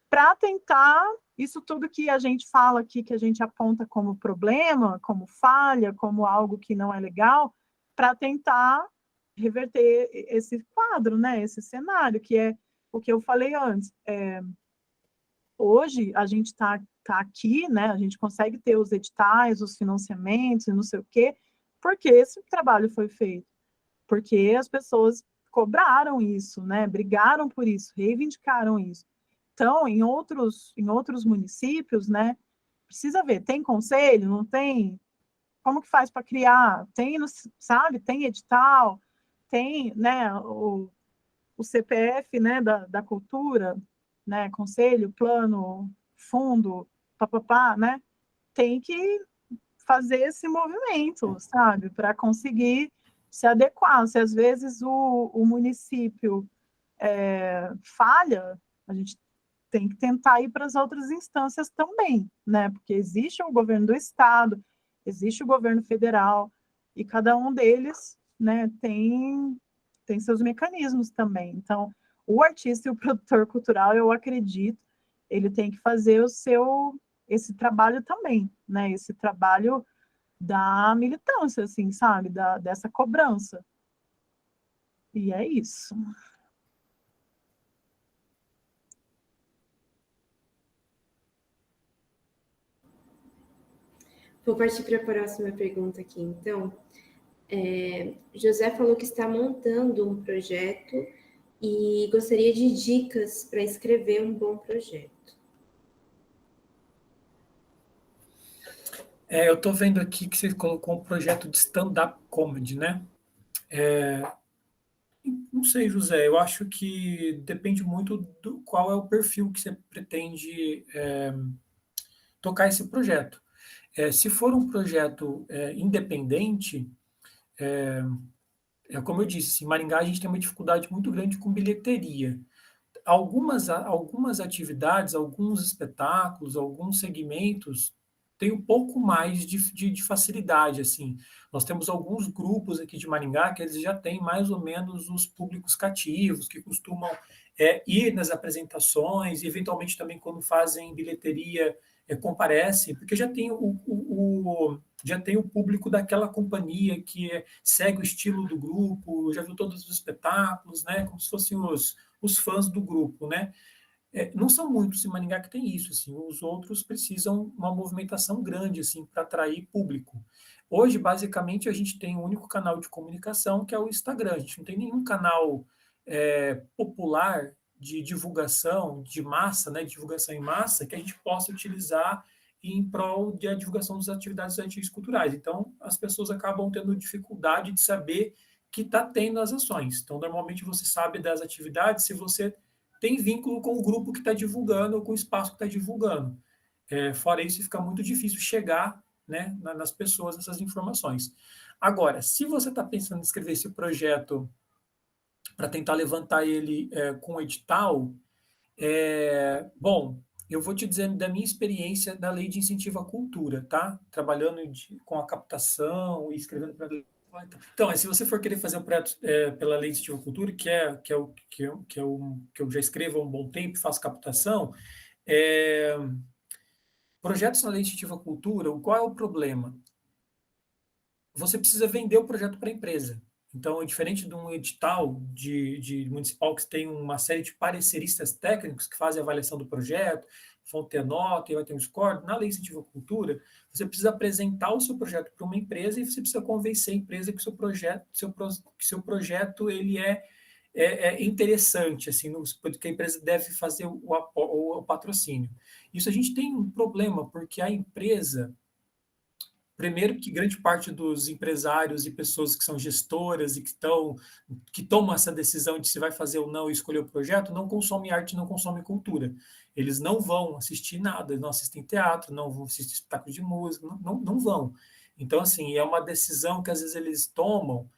para tentar isso tudo que a gente fala aqui, que a gente aponta como problema, como falha, como algo que não é legal, para tentar reverter esse quadro, né? Esse cenário, que é o que eu falei antes. Hoje, a gente tá aqui, né? A gente consegue ter os editais, os financiamentos e não sei o quê, porque esse trabalho foi feito. Porque as pessoas cobraram isso, né? Brigaram por isso, reivindicaram isso. Então, em outros municípios, né? Precisa ver, tem conselho, não tem? Como que faz para criar? Tem, sabe? Tem edital, tem, né? O CPF, né? Da cultura, né? Conselho, plano, fundo, papapá, né? Tem que fazer esse movimento, sabe? Para conseguir se adequar. Se às vezes o município falha, a gente tem que tentar ir para as outras instâncias também, né? Porque existe o governo do estado, existe o governo federal, e cada um deles, né, tem seus mecanismos também. Então, o artista e o produtor cultural, eu acredito, ele tem que fazer esse trabalho também, né? Esse trabalho da militância, assim, sabe? Dessa cobrança. E é isso. Vou partir para a próxima pergunta aqui, então. José falou que está montando um projeto e gostaria de dicas para escrever um bom projeto. Eu estou vendo aqui que você colocou um projeto de stand-up comedy, né? Não sei, José, eu acho que depende muito do qual é o perfil que você pretende tocar esse projeto. Se for um projeto independente, como eu disse, em Maringá a gente tem uma dificuldade muito grande com bilheteria. Algumas atividades, alguns espetáculos, alguns segmentos têm um pouco mais de facilidade, assim. Nós temos alguns grupos aqui de Maringá que eles já têm mais ou menos os públicos cativos, que costumam ir nas apresentações, e eventualmente também quando fazem bilheteria, comparecem, porque já tem o público daquela companhia que segue o estilo do grupo, já viu todos os espetáculos, né, como se fossem os fãs do grupo, né? Não são muitos em Maringá que tem isso, assim, os outros precisam uma movimentação grande, assim, para atrair público. Hoje, basicamente, a gente tem um único canal de comunicação, que é o Instagram. A gente não tem nenhum canal popular de divulgação de massa, né, de divulgação em massa, que a gente possa utilizar em prol da divulgação das atividades artísticas culturais. Então, as pessoas acabam tendo dificuldade de saber que está tendo as ações. Então, normalmente você sabe das atividades se você tem vínculo com o grupo que está divulgando ou com o espaço que está divulgando. Fora isso, fica muito difícil chegar, né, nas pessoas essas informações. Agora, se você está pensando em escrever esse projeto para tentar levantar ele com edital, bom, eu vou te dizer da minha experiência da Lei de Incentivo à Cultura, tá? Trabalhando com a captação e escrevendo para. Então, se você for querer fazer um projeto pela Lei de Incentivo à Cultura, que é o que eu já escrevo há um bom tempo, faço captação, projetos na Lei de Incentivo à Cultura, qual é o problema? Você precisa vender o projeto para a empresa. Então, é diferente de um edital de municipal que tem uma série de pareceristas técnicos que fazem a avaliação do projeto, vão ter nota e vai ter um score. Na Lei de Incentivo à Cultura, você precisa apresentar o seu projeto para uma empresa e você precisa convencer a empresa que o seu projeto ele é interessante, assim, que a empresa deve fazer o patrocínio. Isso a gente tem um problema, porque a empresa. Primeiro que grande parte dos empresários e pessoas que são gestoras e que tomam essa decisão de se vai fazer ou não e escolher o projeto, não consomem arte, não consomem cultura. Eles não vão assistir nada, não assistem teatro, não vão assistir espetáculo de música, não vão. Então, assim, é uma decisão que às vezes eles tomam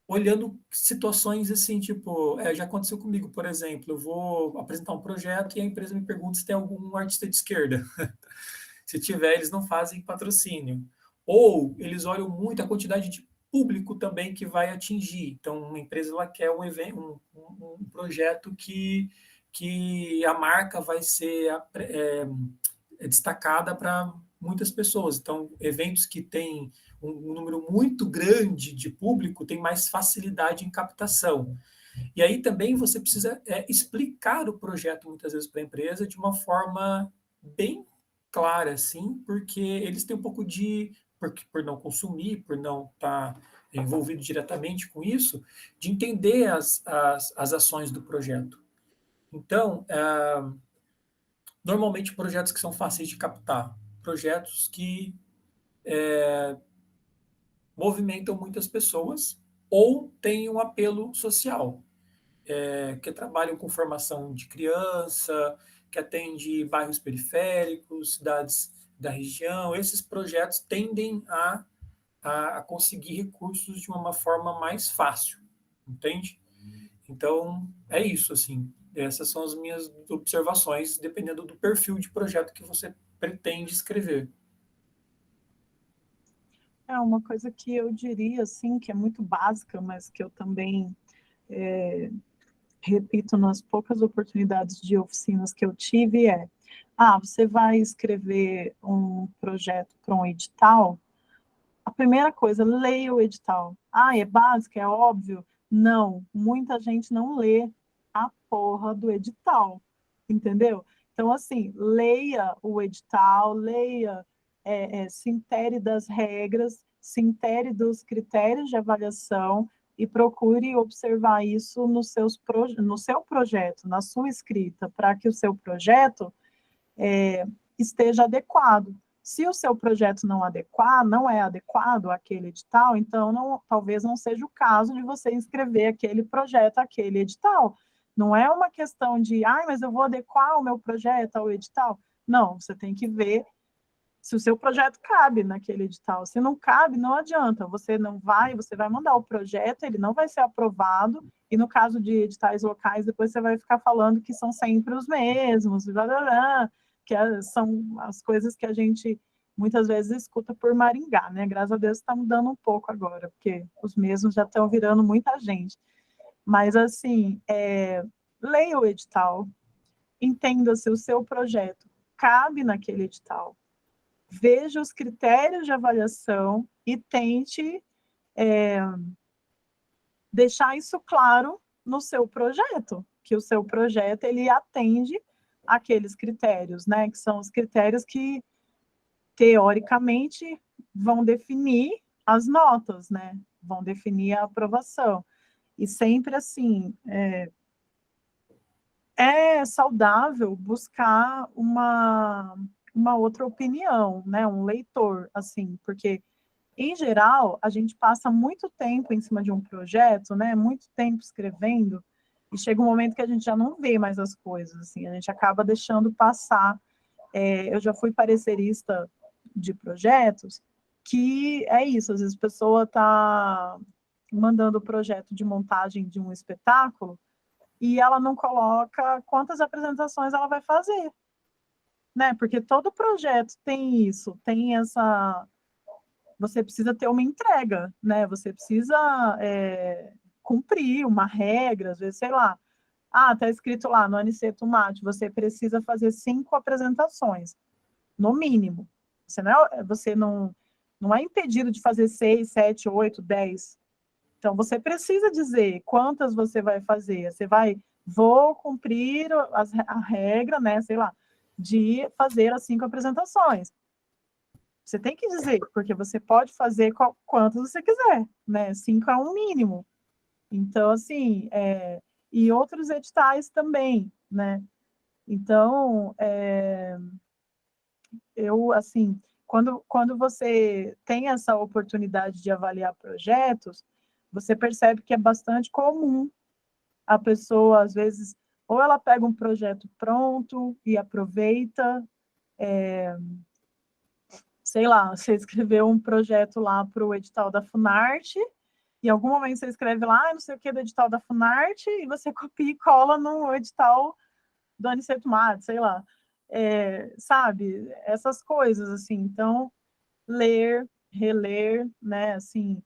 olhando situações assim, tipo, já aconteceu comigo, por exemplo, eu vou apresentar um projeto e a empresa me pergunta se tem algum artista de esquerda. Se tiver, eles não fazem patrocínio. Ou eles olham muito a quantidade de público também que vai atingir. Então, uma empresa ela quer um projeto que a marca vai ser destacada para muitas pessoas. Então, eventos que têm um número muito grande de público têm mais facilidade em captação. E aí também você precisa explicar o projeto muitas vezes para a empresa de uma forma bem clara, assim, porque eles têm um pouco por não consumir, por não estar envolvido diretamente com isso, de entender as ações do projeto. Então, normalmente projetos que são fáceis de captar, projetos que movimentam muitas pessoas ou têm um apelo social, que trabalham com formação de criança, que atende bairros periféricos, cidades da região. Esses projetos tendem a conseguir recursos de uma forma mais fácil, entende? Então, é isso, assim. Essas são as minhas observações, dependendo do perfil de projeto que você pretende escrever. É uma coisa que eu diria, assim, que é muito básica, mas que eu também repito nas poucas oportunidades de oficinas que eu tive você vai escrever um projeto para um edital, a primeira coisa, leia o edital. É básico, é óbvio? Não, muita gente não lê a porra do edital, entendeu? Então, assim, leia o edital, leia, se intere das regras, se intere dos critérios de avaliação e procure observar isso no seu projeto, na sua escrita, para que o seu projeto esteja adequado. Se o seu projeto não é adequado àquele edital, então talvez não seja o caso de você inscrever aquele projeto àquele edital. Não é uma questão de, mas eu vou adequar o meu projeto ao edital. Não, você tem que ver se o seu projeto cabe naquele edital. Se não cabe, não adianta. Você vai mandar o projeto, ele não vai ser aprovado, e no caso de editais locais, depois você vai ficar falando que são sempre os mesmos, que são as coisas que a gente muitas vezes escuta por Maringá, né? Graças a Deus está mudando um pouco agora, porque os mesmos já estão virando muita gente. Mas, assim, leia o edital, entenda se o seu projeto cabe naquele edital, veja os critérios de avaliação e tente deixar isso claro no seu projeto, que o seu projeto ele atende aqueles critérios, né? Que são os critérios que, teoricamente, vão definir as notas, né? Vão definir a aprovação. E sempre assim, é saudável buscar uma outra opinião, né? Um leitor, assim, porque Em geral, a gente passa muito tempo em cima de um projeto, né? Muito tempo escrevendo, e chega um momento que a gente já não vê mais as coisas, assim, a gente acaba deixando passar. Eu já fui parecerista de projetos, que é isso, às vezes a pessoa está mandando o projeto de montagem de um espetáculo, e ela não coloca quantas apresentações ela vai fazer, né? Porque todo projeto tem isso, tem essa... Você precisa ter uma entrega, né? Você precisa cumprir uma regra, às vezes, sei lá. Ah, tá escrito lá no Aniceto Mate, você precisa fazer 5 apresentações, no mínimo. Você não é impedido de fazer 6, 7, 8, 10. Então, você precisa dizer quantas você vai fazer. Vou cumprir a regra, né, sei lá, de fazer as 5 apresentações. Você tem que dizer, porque você pode fazer quantas você quiser, né? 5 é um mínimo. Então, assim, e outros editais também, né? Então, eu, assim, quando você tem essa oportunidade de avaliar projetos, você percebe que é bastante comum a pessoa, às vezes, ou ela pega um projeto pronto e aproveita, sei lá, você escreveu um projeto lá para o edital da Funarte, em algum momento você escreve lá, não sei o que, do edital da Funarte, e você copia e cola no edital do Aniceto Mate, sei lá. Sabe, essas coisas, assim. Então, ler, reler, né, assim,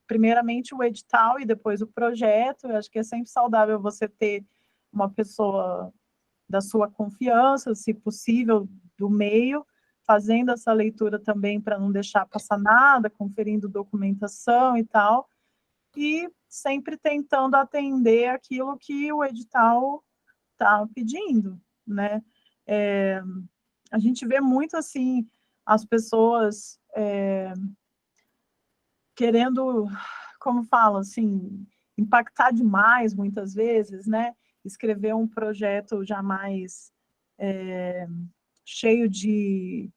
primeiramente o edital e depois o projeto. Eu acho que é sempre saudável você ter uma pessoa da sua confiança, se possível, do meio, fazendo essa leitura também para não deixar passar nada, conferindo documentação e tal, e sempre tentando atender aquilo que o edital está pedindo, né? A gente vê muito assim as pessoas querendo, como falo, assim, impactar demais muitas vezes, né? Escrever um projeto jamais cheio de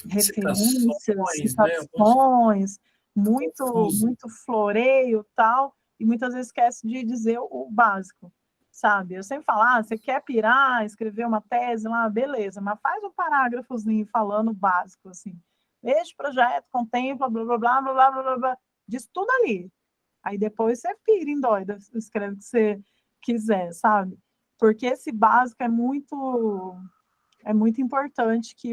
referências, Citações, né? citações, muito, Confuso. muito floreio, tal, e muitas vezes esquece de dizer o básico, sabe? Eu sempre falo, você quer pirar, escrever uma tese lá, beleza, mas faz um parágrafozinho falando o básico, assim. Este projeto contempla blá, blá, blá, blá, blá, blá, blá, diz tudo ali. Aí depois você pira em doida, escreve o que você quiser, sabe? Porque esse básico é muito importante que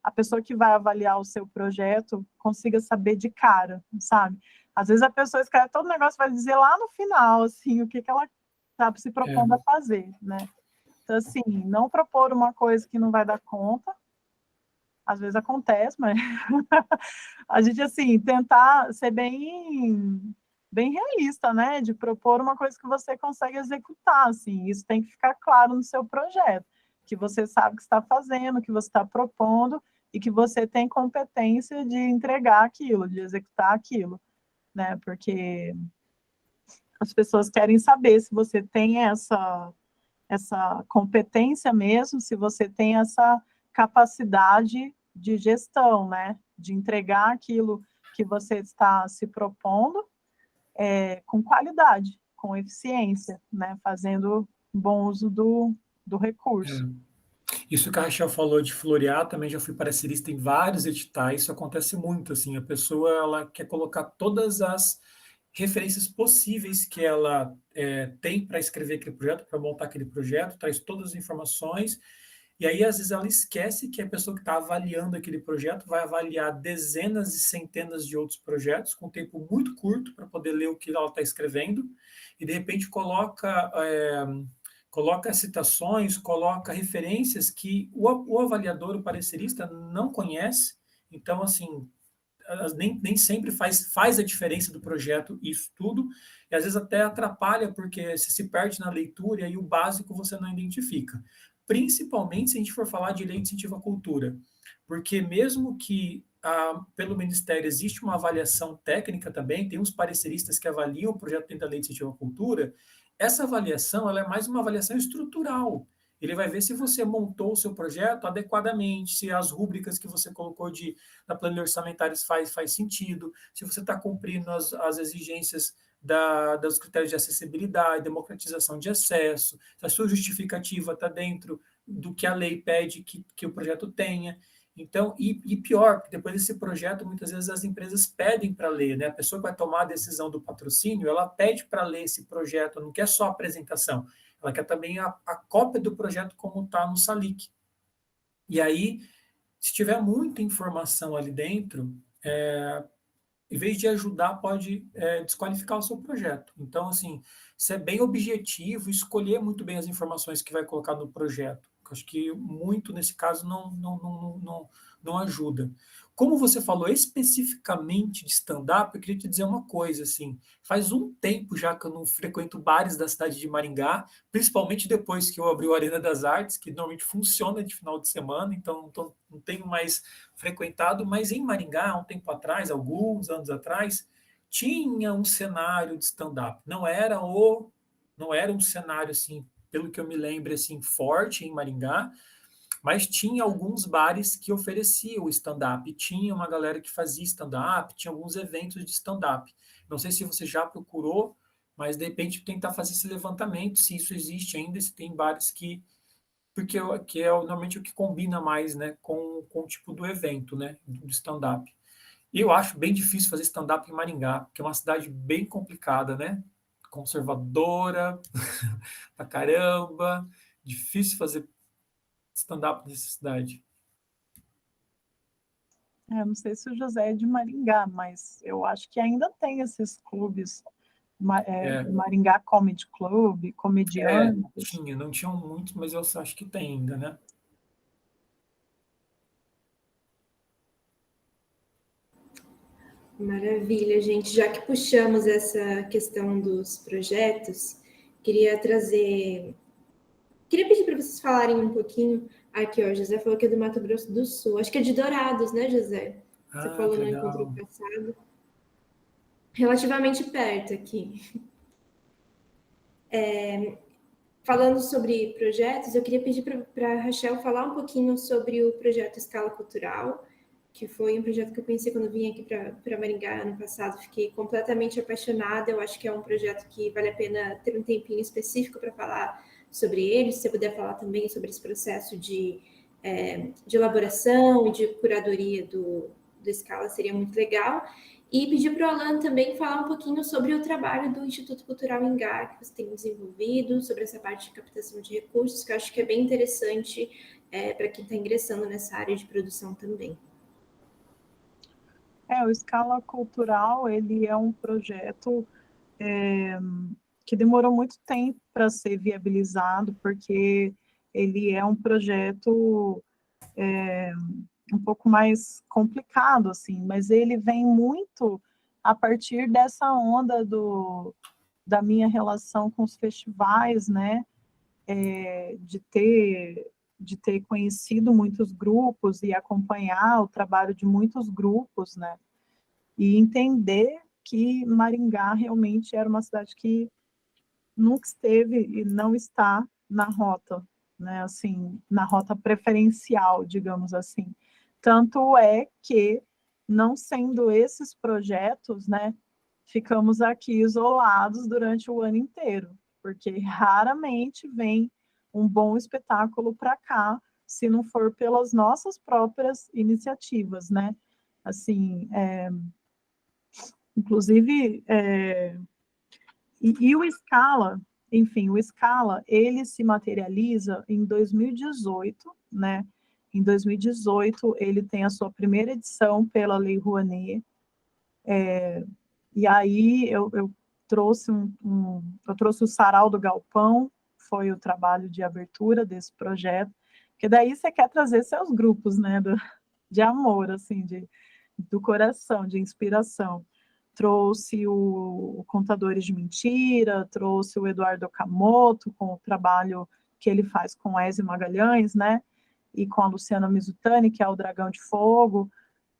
a pessoa que vai avaliar o seu projeto consiga saber de cara, sabe? Às vezes a pessoa escreve todo o negócio, vai dizer lá no final, assim, o que ela está se propondo a fazer, né? Então, assim, não propor uma coisa que não vai dar conta, às vezes acontece, mas a gente, assim, tentar ser bem realista, né? De propor uma coisa que você consegue executar, assim. Isso tem que ficar claro no seu projeto, que você sabe o que está fazendo, o que você está propondo e que você tem competência de entregar aquilo, de executar aquilo, né? Porque as pessoas querem saber se você tem essa competência mesmo, se você tem essa capacidade de gestão, né? De entregar aquilo que você está se propondo com qualidade, com eficiência, né? Fazendo bom uso do recurso. Isso que a Rachel falou de florear, também já fui parecerista em vários editais, isso acontece muito, assim, a pessoa ela quer colocar todas as referências possíveis que ela tem para escrever aquele projeto, para montar aquele projeto, traz todas as informações, e aí às vezes ela esquece que a pessoa que está avaliando aquele projeto vai avaliar dezenas e centenas de outros projetos com tempo muito curto para poder ler o que ela está escrevendo, e de repente coloca citações, coloca referências que o avaliador, o parecerista, não conhece. Então, assim, nem sempre faz a diferença do projeto isso tudo, e às vezes até atrapalha, porque você se perde na leitura e aí o básico você não identifica. Principalmente se a gente for falar de lei de incentivo à cultura, porque mesmo que pelo Ministério existe uma avaliação técnica também, tem uns pareceristas que avaliam o projeto dentro da lei de incentivo à cultura, essa avaliação ela é mais uma avaliação estrutural. Ele vai ver se você montou o seu projeto adequadamente, se as rúbricas que você colocou na planilha orçamentária faz sentido, se você está cumprindo as exigências dos critérios de acessibilidade, democratização de acesso, se a sua justificativa está dentro do que a lei pede que o projeto tenha. Então, e pior, porque depois desse projeto, muitas vezes as empresas pedem para ler, né? A pessoa que vai tomar a decisão do patrocínio, ela pede para ler esse projeto, não quer só a apresentação, ela quer também a cópia do projeto como está no Salic. E aí, se tiver muita informação ali dentro, em vez de ajudar, pode desqualificar o seu projeto. Então, assim, ser bem objetivo, escolher muito bem as informações que vai colocar no projeto. Acho que muito, nesse caso, não ajuda. Como você falou especificamente de stand-up, eu queria te dizer uma coisa, assim, faz um tempo já que eu não frequento bares da cidade de Maringá, principalmente depois que eu abri o Arena das Artes, que normalmente funciona de final de semana, então não tenho mais frequentado, mas em Maringá, há um tempo atrás, alguns anos atrás, tinha um cenário de stand-up. Não era um cenário assim, pelo que eu me lembro, assim, forte em Maringá, mas tinha alguns bares que ofereciam stand-up, tinha uma galera que fazia stand-up, tinha alguns eventos de stand-up. Não sei se você já procurou, mas de repente tentar fazer esse levantamento, se isso existe ainda, se tem bares porque normalmente o que combina mais, né, com o tipo do evento, né, do stand-up. E eu acho bem difícil fazer stand-up em Maringá, porque é uma cidade bem complicada, né? Conservadora, pra caramba, difícil fazer stand-up nessa cidade. Não sei se o José é de Maringá, mas eu acho que ainda tem esses clubes, Maringá Comedy Club, comediantes. Não tinham muitos, mas eu acho que tem ainda, né? Maravilha, gente. Já que puxamos essa questão dos projetos, queria trazer. Queria pedir para vocês falarem um pouquinho. Aqui, ó, José falou que é do Mato Grosso do Sul. Acho que é de Dourados, né, José? Você falou Que no encontro legal. passado. Relativamente perto aqui. Falando sobre projetos, eu queria pedir para a Rachel falar um pouquinho sobre o projeto Escala Cultural, que foi um projeto que eu conheci quando vim aqui para Maringá ano passado. Fiquei completamente apaixonada. Eu acho que é um projeto que vale a pena ter um tempinho específico para falar sobre ele. Se você puder falar também sobre esse processo de elaboração e de curadoria do Scala, seria muito legal. E pedir para o Alan também falar um pouquinho sobre o trabalho do Instituto Cultural Ingá, que você tem desenvolvido, sobre essa parte de captação de recursos, que eu acho que é bem interessante para quem está ingressando nessa área de produção também. O Escala Cultural, ele é um projeto que demorou muito tempo para ser viabilizado, porque ele é um projeto um pouco mais complicado, assim, mas ele vem muito a partir dessa onda da minha relação com os festivais, né, de ter conhecido muitos grupos e acompanhar o trabalho de muitos grupos, né, e entender que Maringá realmente era uma cidade que nunca esteve e não está na rota, né, assim, na rota preferencial, digamos assim. Tanto é que, não sendo esses projetos, né, ficamos aqui isolados durante o ano inteiro, porque raramente vem um bom espetáculo para cá, se não for pelas nossas próprias iniciativas, né? Assim, inclusive, e o Scala, enfim, o Scala, ele se materializa em 2018, né? Em 2018, ele tem a sua primeira edição pela Lei Rouanet, e aí eu trouxe eu trouxe o Sarau do Galpão, foi o trabalho de abertura desse projeto, porque daí você quer trazer seus grupos, né, de amor, assim, do coração, de inspiração. Trouxe o Contadores de Mentira, trouxe o Eduardo Okamoto, com o trabalho que ele faz com Ezio Magalhães, né, e com a Luciana Mizutani, que é o Dragão de Fogo,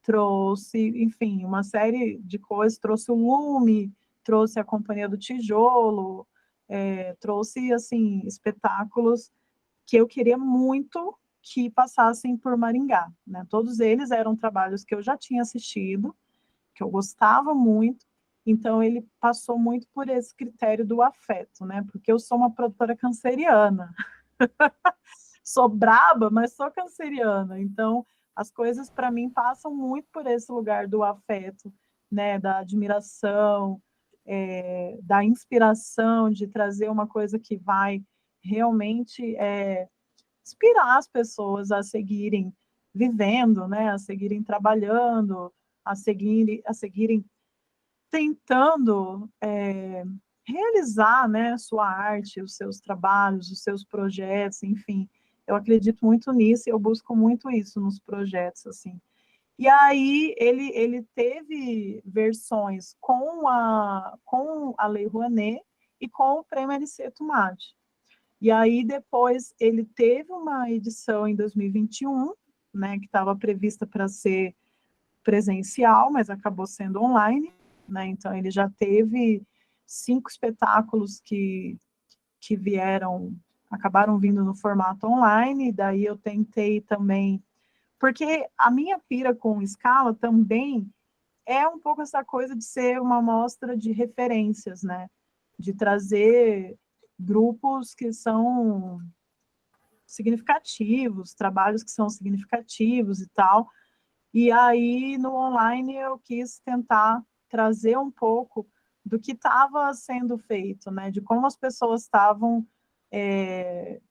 trouxe, enfim, uma série de coisas, trouxe o Lume, trouxe a Companhia do Tijolo, trouxe, assim, espetáculos que eu queria muito que passassem por Maringá, né? Todos eles eram trabalhos que eu já tinha assistido, que eu gostava muito, então ele passou muito por esse critério do afeto, né? Porque eu sou uma produtora canceriana. Sou braba, mas sou canceriana, então as coisas para mim passam muito por esse lugar do afeto, né? Da admiração, da inspiração, de trazer uma coisa que vai realmente inspirar as pessoas a seguirem vivendo, né? A seguirem trabalhando, a seguirem tentando realizar, né, sua arte, os seus trabalhos, os seus projetos, enfim. Eu acredito muito nisso e eu busco muito isso nos projetos, assim. E aí ele teve versões com a Lei Rouanet e com o Prêmio LC Tomate. E aí depois ele teve uma edição em 2021, né, que estava prevista para ser presencial, mas acabou sendo online, né? Então ele já teve 5 espetáculos que acabaram vindo no formato online, daí eu tentei também, porque a minha pira com escala também é um pouco essa coisa de ser uma amostra de referências, né? De trazer grupos que são significativos, trabalhos que são significativos e tal. E aí, no online, eu quis tentar trazer um pouco do que estava sendo feito, né? De como as pessoas estavam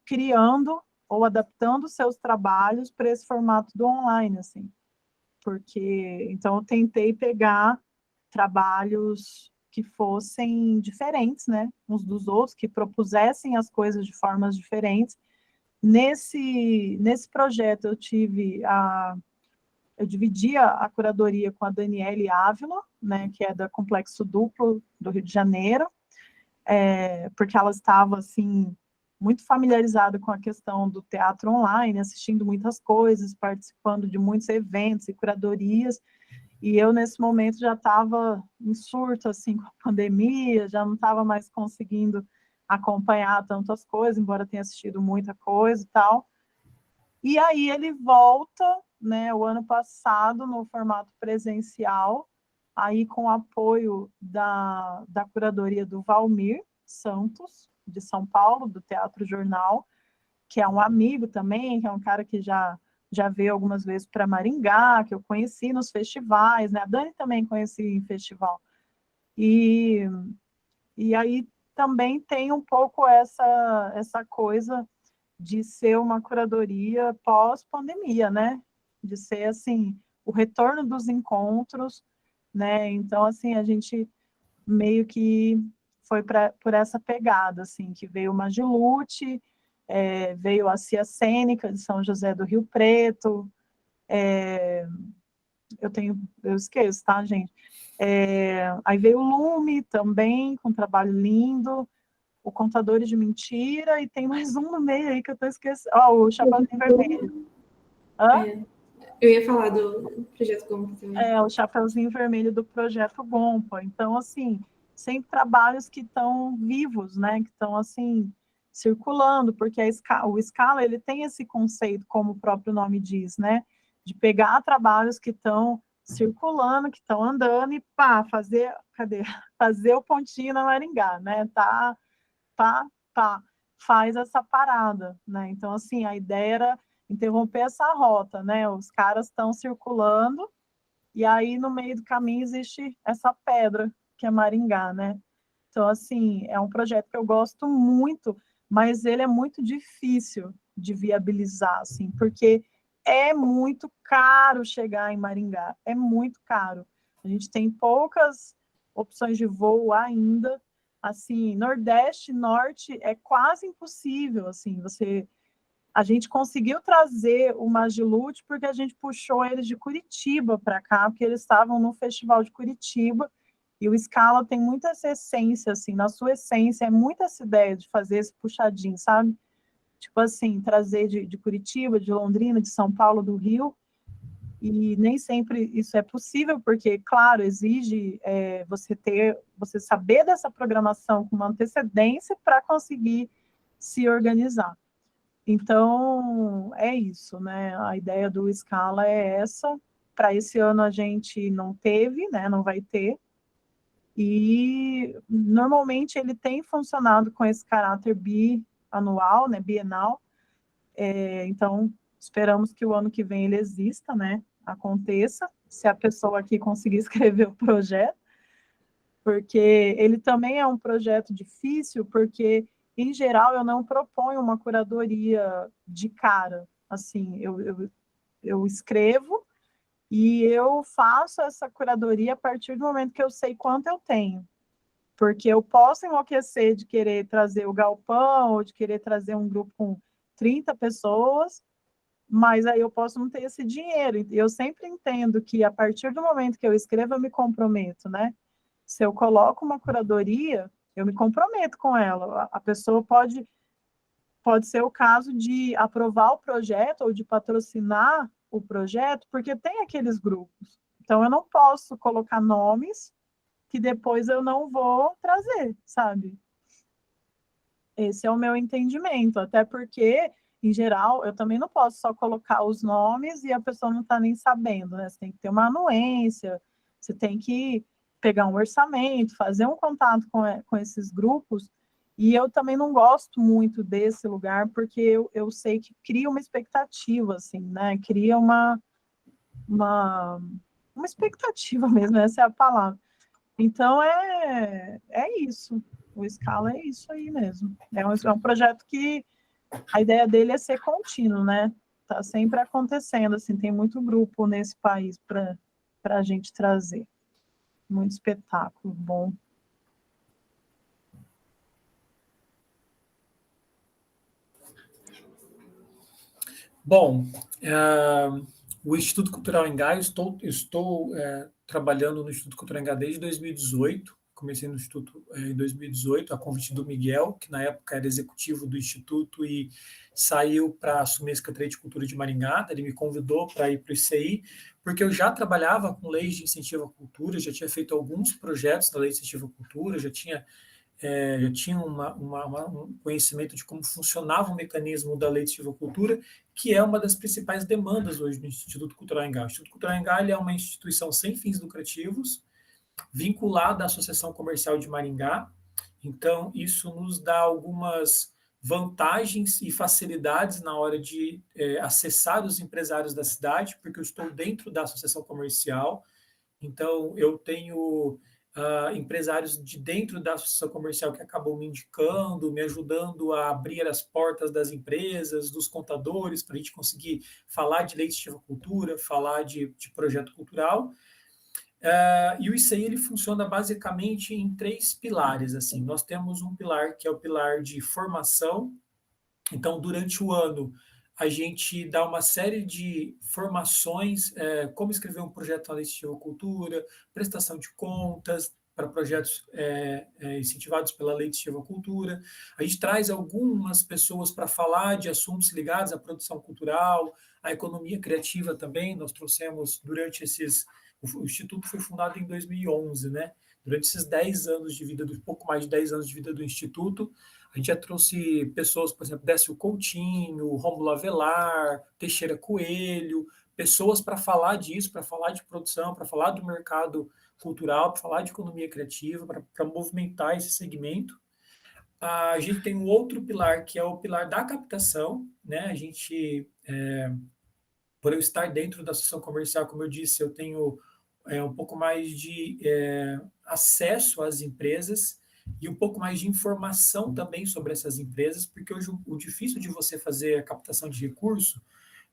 criando ou adaptando seus trabalhos para esse formato do online, assim. Porque, então, eu tentei pegar trabalhos que fossem diferentes, né? Uns dos outros, que propusessem as coisas de formas diferentes. Nesse projeto, eu dividi a curadoria com a Daniele Ávila, né, que é da Complexo Duplo do Rio de Janeiro, porque ela estava, assim, muito familiarizada com a questão do teatro online, assistindo muitas coisas, participando de muitos eventos e curadorias, e eu, nesse momento, já estava em surto, assim, com a pandemia, já não estava mais conseguindo acompanhar tantas coisas, embora tenha assistido muita coisa e tal. E aí ele volta, né, o ano passado, no formato presencial, aí com o apoio da curadoria do Valmir Santos, de São Paulo, do Teatro Jornal, que é um amigo também, que é um cara que já veio algumas vezes para Maringá, que eu conheci nos festivais, né? A Dani também conheci em festival. E aí também tem um pouco essa coisa de ser uma curadoria pós-pandemia, né? De ser, assim, o retorno dos encontros, né? Então, assim, a gente meio que foi por essa pegada, assim, que veio o Magilute, veio a Cia Cênica de São José do Rio Preto, eu esqueço, tá, gente? Aí veio o Lume também, com um trabalho lindo, o Contadores de Mentira, e tem mais um no meio aí que eu tô esquecendo. O Chapeuzinho Vermelho. Eu ia falar do Projeto Gompa também. O Chapeuzinho Vermelho do Projeto Gompa. Então, assim, sempre trabalhos que estão vivos, né? Que estão, assim, circulando, porque o Scala, ele tem esse conceito, como o próprio nome diz, né? De pegar trabalhos que estão circulando, que estão andando, e pá, fazer o pontinho na Maringá, né? Pá, faz essa parada, né? Então, assim, a ideia era interromper essa rota, né? Os caras estão circulando, e aí no meio do caminho existe essa pedra, que é Maringá, né? Então, assim, é um projeto que eu gosto muito, mas ele é muito difícil de viabilizar, assim, porque é muito caro chegar em Maringá, é muito caro. A gente tem poucas opções de voo ainda, assim, Nordeste, Norte é quase impossível, assim, a gente conseguiu trazer o Magilute porque a gente puxou eles de Curitiba para cá, porque eles estavam no Festival de Curitiba, e o Scala tem muita essa essência, assim, na sua essência, é muita essa ideia de fazer esse puxadinho, sabe? Tipo assim, trazer de Curitiba, de Londrina, de São Paulo, do Rio, e nem sempre isso é possível, porque, claro, exige você saber dessa programação com uma antecedência para conseguir se organizar. Então, é isso, né? A ideia do Scala é essa. Para esse ano a gente não teve, né? Não vai ter. E normalmente ele tem funcionado com esse caráter bianual, né? Bienal. Então, esperamos que o ano que vem ele exista, né? Aconteça, se a pessoa aqui conseguir escrever o projeto, porque ele também é um projeto difícil, porque, em geral, eu não proponho uma curadoria de cara. Assim, eu escrevo e eu faço essa curadoria a partir do momento que eu sei quanto eu tenho. Porque eu posso enlouquecer de querer trazer o galpão ou de querer trazer um grupo com 30 pessoas, mas aí eu posso não ter esse dinheiro. E eu sempre entendo que a partir do momento que eu escrevo, eu me comprometo, né? Se eu coloco uma curadoria, eu me comprometo com ela. A pessoa pode ser o caso de aprovar o projeto ou de patrocinar o projeto, porque tem aqueles grupos. Então, eu não posso colocar nomes que depois eu não vou trazer, sabe? Esse é o meu entendimento, até porque, em geral, eu também não posso só colocar os nomes e a pessoa não está nem sabendo, né? Você tem que ter uma anuência, você tem que pegar um orçamento, fazer um contato com esses grupos, e eu também não gosto muito desse lugar, porque eu sei que cria uma expectativa, assim, né? Cria uma, uma expectativa mesmo, essa é a palavra. Então, é isso. O Scala é isso aí mesmo. É um projeto que a ideia dele é ser contínuo, né? Tá sempre acontecendo, assim, tem muito grupo nesse país para a gente trazer. Muito espetáculo, bom. Bom, o Instituto Cultural Engá, eu estou trabalhando no Instituto Cultural Engá desde 2018. Comecei no Instituto em 2018, a convite do Miguel, que na época era executivo do Instituto e saiu para assumir a Secretaria de Cultura de Maringá. Ele me convidou para ir para o ICI, porque eu já trabalhava com leis de incentivo à cultura, já tinha feito alguns projetos da lei de incentivo à cultura, já tinha um conhecimento de como funcionava o mecanismo da lei de silvicultura, que é uma das principais demandas hoje do Instituto Cultural Engá. O Instituto Cultural Engá é uma instituição sem fins lucrativos, vinculada à Associação Comercial de Maringá. Então, isso nos dá algumas vantagens e facilidades na hora de acessar os empresários da cidade, porque eu estou dentro da associação comercial, então eu tenho empresários de dentro da associação comercial que acabam me indicando, me ajudando a abrir as portas das empresas, dos contadores, para a gente conseguir falar de lei de silvicultura, falar de projeto cultural. E o ICI ele funciona basicamente em três pilares. Assim, nós temos um pilar que é o pilar de formação. Então, durante o ano, a gente dá uma série de formações, como escrever um projeto na lei de silvicultura, prestação de contas para projetos incentivados pela lei de silvicultura. A gente traz algumas pessoas para falar de assuntos ligados à produção cultural, à economia criativa também. Nós trouxemos durante esses... O Instituto foi fundado em 2011, né? Durante esses 10 anos de vida, pouco mais de 10 anos de vida do Instituto, a gente já trouxe pessoas, por exemplo, Décio Coutinho, Rômulo Avelar, Teixeira Coelho, pessoas para falar disso, para falar de produção, para falar do mercado cultural, para falar de economia criativa, para movimentar esse segmento. A gente tem um outro pilar, que é o pilar da captação, né? A gente, por eu estar dentro da associação comercial, como eu disse, eu tenho um pouco mais de acesso às empresas e um pouco mais de informação também sobre essas empresas, porque hoje o difícil de você fazer a captação de recurso,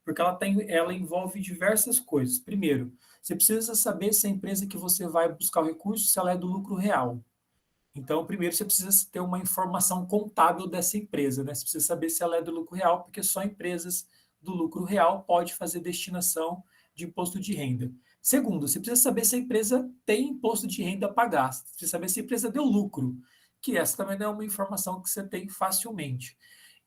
porque ela envolve diversas coisas. Primeiro, você precisa saber se a empresa que você vai buscar o recurso, se ela é do lucro real. Então, primeiro você precisa ter uma informação contábil dessa empresa, né? Você precisa saber se ela é do lucro real, porque só empresas do lucro real pode fazer destinação de imposto de renda. Segundo, você precisa saber se a empresa tem imposto de renda a pagar. Você precisa saber se a empresa deu lucro, que essa também não é uma informação que você tem facilmente.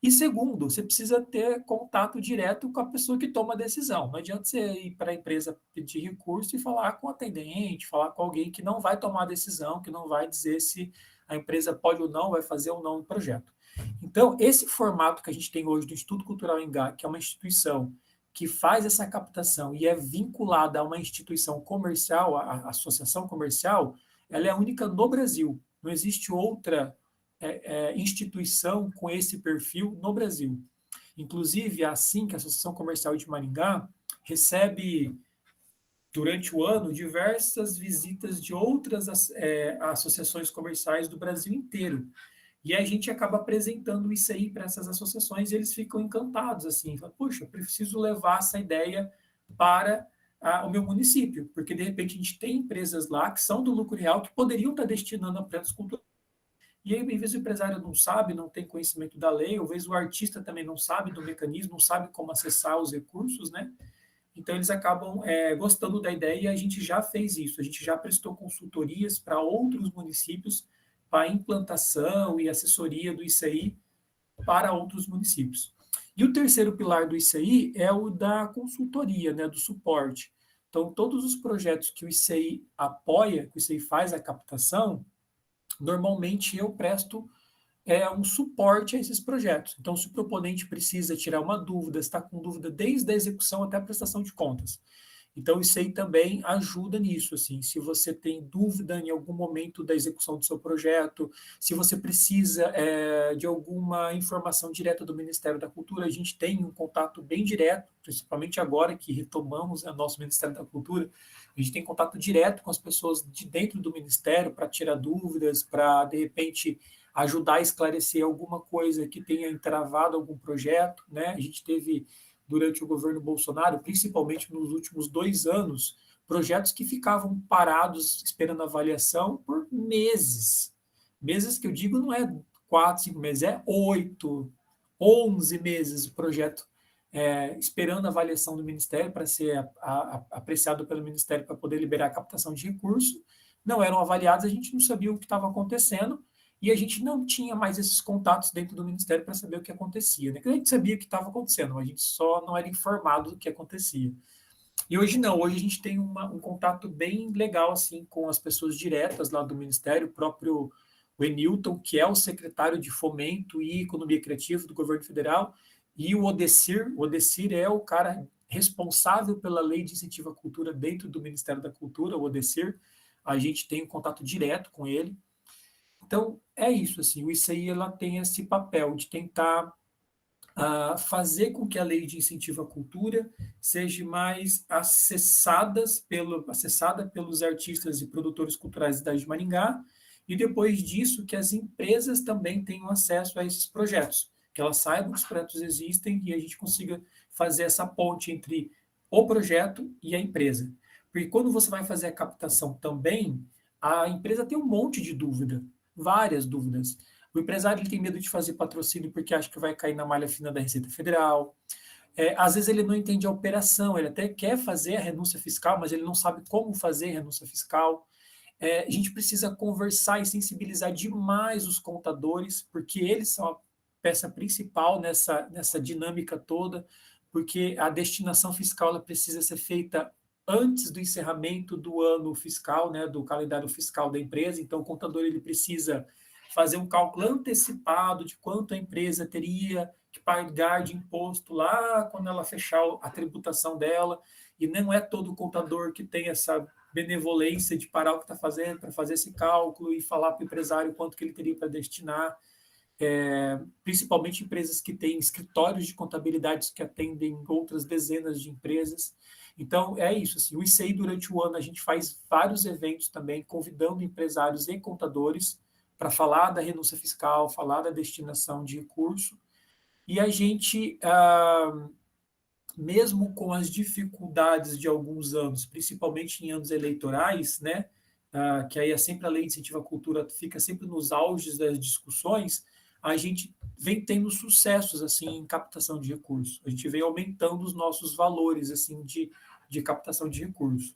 E segundo, você precisa ter contato direto com a pessoa que toma a decisão. Não adianta você ir para a empresa pedir recurso e falar com o atendente, falar com alguém que não vai tomar a decisão, que não vai dizer se a empresa pode ou não, vai fazer ou não o projeto. Então, esse formato que a gente tem hoje do Instituto Cultural Engá, que é uma instituição que faz essa captação e é vinculada a uma instituição comercial, a associação comercial, ela é a única no Brasil. Não existe outra instituição com esse perfil no Brasil. Inclusive, a ASINC, a Associação Comercial de Maringá, recebe, durante o ano, diversas visitas de outras associações comerciais do Brasil inteiro. E a gente acaba apresentando isso aí para essas associações e eles ficam encantados, assim, falam, puxa, eu preciso levar essa ideia para o meu município, porque de repente a gente tem empresas lá que são do lucro real que poderiam estar destinando a projetos culturais. E aí, às vezes, o empresário não sabe, não tem conhecimento da lei, ou às vezes o artista também não sabe do mecanismo, não sabe como acessar os recursos, né? Então, eles acabam gostando da ideia e a gente já fez isso, a gente já prestou consultorias para outros municípios para implantação e assessoria do ICI para outros municípios. E o terceiro pilar do ICI é o da consultoria, né, do suporte. Então, todos os projetos que o ICI apoia, que o ICI faz a captação, normalmente eu presto um suporte a esses projetos. Então, se o proponente precisa tirar uma dúvida, está com dúvida desde a execução até a prestação de contas. Então, isso aí também ajuda nisso, assim, se você tem dúvida em algum momento da execução do seu projeto, se você precisa de alguma informação direta do Ministério da Cultura, a gente tem um contato bem direto, principalmente agora que retomamos o nosso Ministério da Cultura, a gente tem contato direto com as pessoas de dentro do Ministério para tirar dúvidas, para, de repente, ajudar a esclarecer alguma coisa que tenha entravado algum projeto, né? A gente teve durante o governo Bolsonaro, principalmente nos últimos 2 anos, projetos que ficavam parados esperando avaliação por meses. Meses que eu digo não é 4, 5 meses, é 8, 11 meses o projeto esperando a avaliação do Ministério para ser apreciado pelo Ministério para poder liberar a captação de recurso. Não eram avaliados, a gente não sabia o que estava acontecendo, e a gente não tinha mais esses contatos dentro do Ministério para saber o que acontecia. Né? A gente sabia o que estava acontecendo, mas a gente só não era informado do que acontecia. E hoje não, hoje a gente tem um contato bem legal assim com as pessoas diretas lá do Ministério, o próprio Enilton, que é o secretário de Fomento e Economia Criativa do governo federal, e o Odecir é o cara responsável pela Lei de Incentivo à Cultura dentro do Ministério da Cultura, o Odecir. A gente tem um contato direto com ele. Então, é isso, assim, o ICI ela tem esse papel de tentar fazer com que a lei de incentivo à cultura seja mais acessada pelos artistas e produtores culturais da cidade de Maringá, e depois disso que as empresas também tenham acesso a esses projetos, que elas saibam que os projetos existem e a gente consiga fazer essa ponte entre o projeto e a empresa. Porque quando você vai fazer a captação também, a empresa tem um monte de dúvida, várias dúvidas. O empresário ele tem medo de fazer patrocínio porque acha que vai cair na malha fina da Receita Federal. Às vezes ele não entende a operação, ele até quer fazer a renúncia fiscal, mas ele não sabe como fazer a renúncia fiscal. A gente precisa conversar e sensibilizar demais os contadores, porque eles são a peça principal nessa dinâmica toda, porque a destinação fiscal ela precisa ser feita antes do encerramento do ano fiscal, né, do calendário fiscal da empresa. Então, o contador ele precisa fazer um cálculo antecipado de quanto a empresa teria que pagar de imposto lá quando ela fechar a tributação dela, e não é todo contador que tem essa benevolência de parar o que está fazendo para fazer esse cálculo e falar para o empresário quanto que ele teria para destinar, principalmente empresas que têm escritórios de contabilidade que atendem outras dezenas de empresas. Então, é isso. Assim, o ICI, durante o ano, a gente faz vários eventos também, convidando empresários e contadores para falar da renúncia fiscal, falar da destinação de recurso. E a gente, mesmo com as dificuldades de alguns anos, principalmente em anos eleitorais, né, que aí é sempre a lei de incentivo à cultura fica sempre nos auges das discussões, a gente vem tendo sucessos assim em captação de recursos. A gente vem aumentando os nossos valores assim de captação de recursos.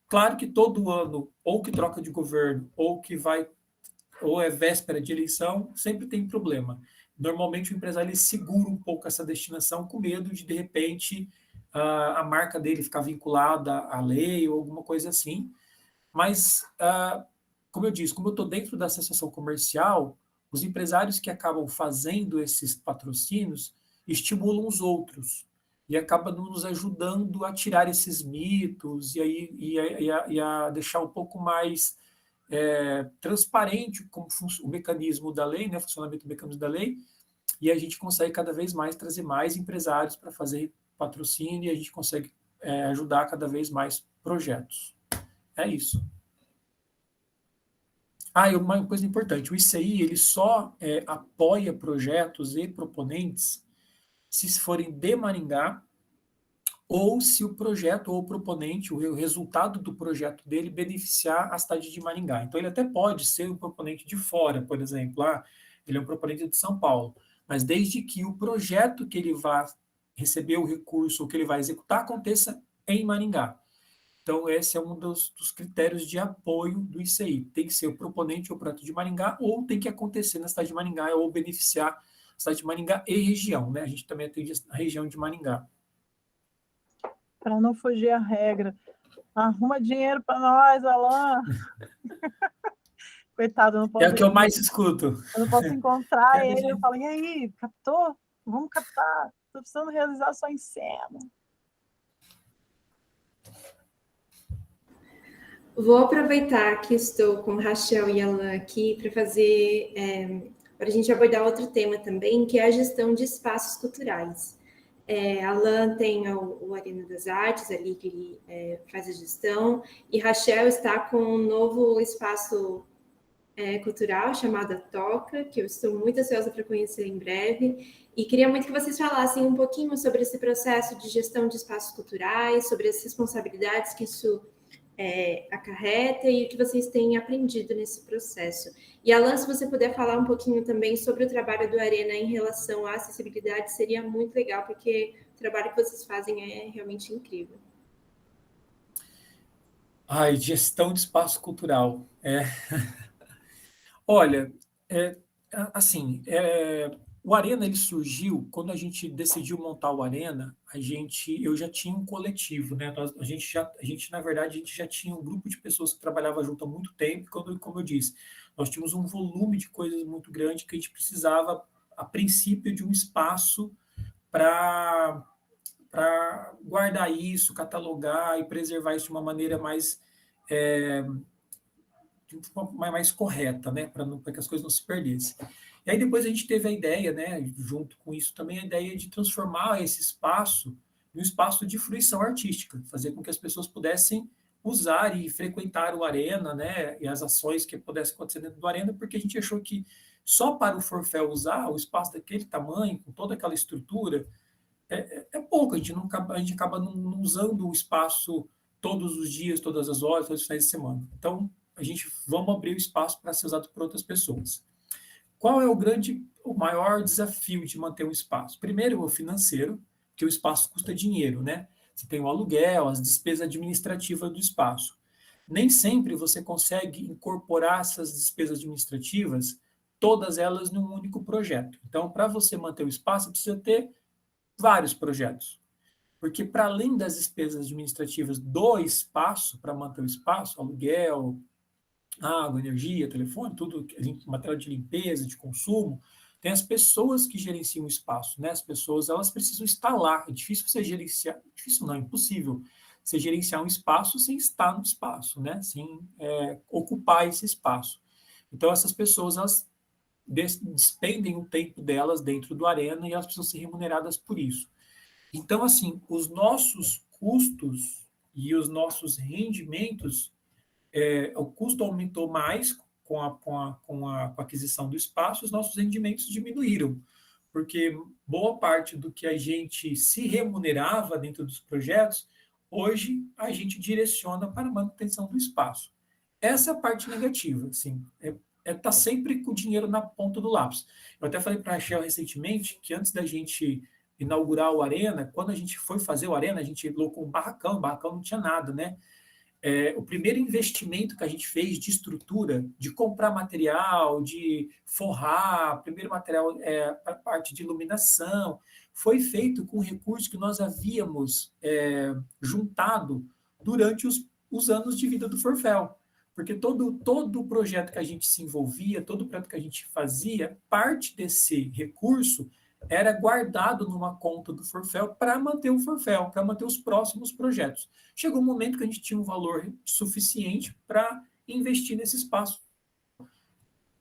Claro que todo ano, ou que troca de governo, ou é véspera de eleição, sempre tem problema. Normalmente o empresário ele segura um pouco essa destinação com medo de repente, a marca dele ficar vinculada à lei ou alguma coisa assim. Mas, como eu disse, como eu estou dentro da associação comercial, os empresários que acabam fazendo esses patrocínios estimulam os outros e acaba nos ajudando a tirar esses mitos e a deixar um pouco mais transparente como o mecanismo da lei, né, o funcionamento do mecanismo da lei, e a gente consegue cada vez mais trazer mais empresários para fazer patrocínio e a gente consegue ajudar cada vez mais projetos. É isso. E uma coisa importante, o ICI ele só apoia projetos e proponentes se forem de Maringá ou se o projeto ou o proponente, o resultado do projeto dele beneficiar a cidade de Maringá. Então, ele até pode ser um proponente de fora, por exemplo, ele é um proponente de São Paulo, mas desde que o projeto que ele vá receber o recurso ou que ele vai executar aconteça em Maringá. Então, esse é um dos critérios de apoio do ICI. Tem que ser o proponente ou projeto de Maringá, ou tem que acontecer na cidade de Maringá, ou beneficiar a cidade de Maringá e região, né? A gente também atende a região de Maringá. Para não fugir à regra. Arruma dinheiro para nós, Alan. Coitado, eu não posso. É o que eu mais escuto. Eu não posso encontrar ele. Eu falo, e aí, captou? Vamos captar. Estou precisando realizar só em cena. Vou aproveitar que estou com Rachel e Alan aqui para para a gente abordar outro tema também, que é a gestão de espaços culturais. Alan tem o Arena das Artes ali, que ele faz a gestão, e Rachel está com um novo espaço cultural chamado Toca, que eu estou muito ansiosa para conhecer em breve, e queria muito que vocês falassem um pouquinho sobre esse processo de gestão de espaços culturais, sobre as responsabilidades que isso acarreta e o que vocês têm aprendido nesse processo. E, Alan, se você puder falar um pouquinho também sobre o trabalho do Arena em relação à acessibilidade, seria muito legal, porque o trabalho que vocês fazem é realmente incrível. Gestão de espaço cultural. Olha, assim, o Arena ele surgiu quando a gente decidiu montar o Arena. Eu já tinha um coletivo, né? A gente na verdade, a gente já tinha um grupo de pessoas que trabalhava junto há muito tempo. Como eu disse, nós tínhamos um volume de coisas muito grande que a gente precisava, a princípio, de um espaço para guardar isso, catalogar e preservar isso de uma maneira mais correta, né, para que as coisas não se perdessem. E aí depois a gente teve a ideia, né, junto com isso também, a ideia de transformar esse espaço em um espaço de fruição artística, fazer com que as pessoas pudessem usar e frequentar o Arena, né, e as ações que pudessem acontecer dentro do Arena, porque a gente achou que só para o Forfel usar o espaço daquele tamanho, com toda aquela estrutura, pouco, a gente acaba não usando o espaço todos os dias, todas as horas, todos os finais de semana. Então, vamos abrir o espaço para ser usado por outras pessoas. Qual é o maior desafio de manter um espaço? Primeiro, o financeiro, que o espaço custa dinheiro, né? Você tem o aluguel, as despesas administrativas do espaço. Nem sempre você consegue incorporar essas despesas administrativas, todas elas num único projeto. Então, para você manter o espaço, você precisa ter vários projetos. Porque, para além das despesas administrativas do espaço, para manter o espaço, aluguel, água, energia, telefone, tudo, material de limpeza, de consumo, tem as pessoas que gerenciam o espaço, né? As pessoas, elas precisam estar lá. É difícil você gerenciar, difícil não, é impossível você gerenciar um espaço sem estar no espaço, né? Sem ocupar esse espaço. Então, essas pessoas, elas despendem o tempo delas dentro do Arena e elas precisam ser remuneradas por isso. Então, assim, os nossos custos e os nossos rendimentos, o custo aumentou mais com a aquisição do espaço, os nossos rendimentos diminuíram, porque boa parte do que a gente se remunerava dentro dos projetos, hoje a gente direciona para a manutenção do espaço. Essa é a parte negativa, assim, tá sempre com o dinheiro na ponta do lápis. Eu até falei para a Rachel recentemente que antes da gente inaugurar o Arena, quando a gente foi fazer o Arena, a gente colocou um barracão, o barracão não tinha nada, né? O primeiro investimento que a gente fez de estrutura, de comprar material, de forrar, primeiro material, a parte de iluminação, foi feito com recursos que nós havíamos juntado durante os anos de vida do Forfel. porque todo projeto que a gente se envolvia, todo projeto que a gente fazia, parte desse recurso era guardado numa conta do Forfel para manter o Forfel, para manter os próximos projetos. Chegou um momento que a gente tinha um valor suficiente para investir nesse espaço.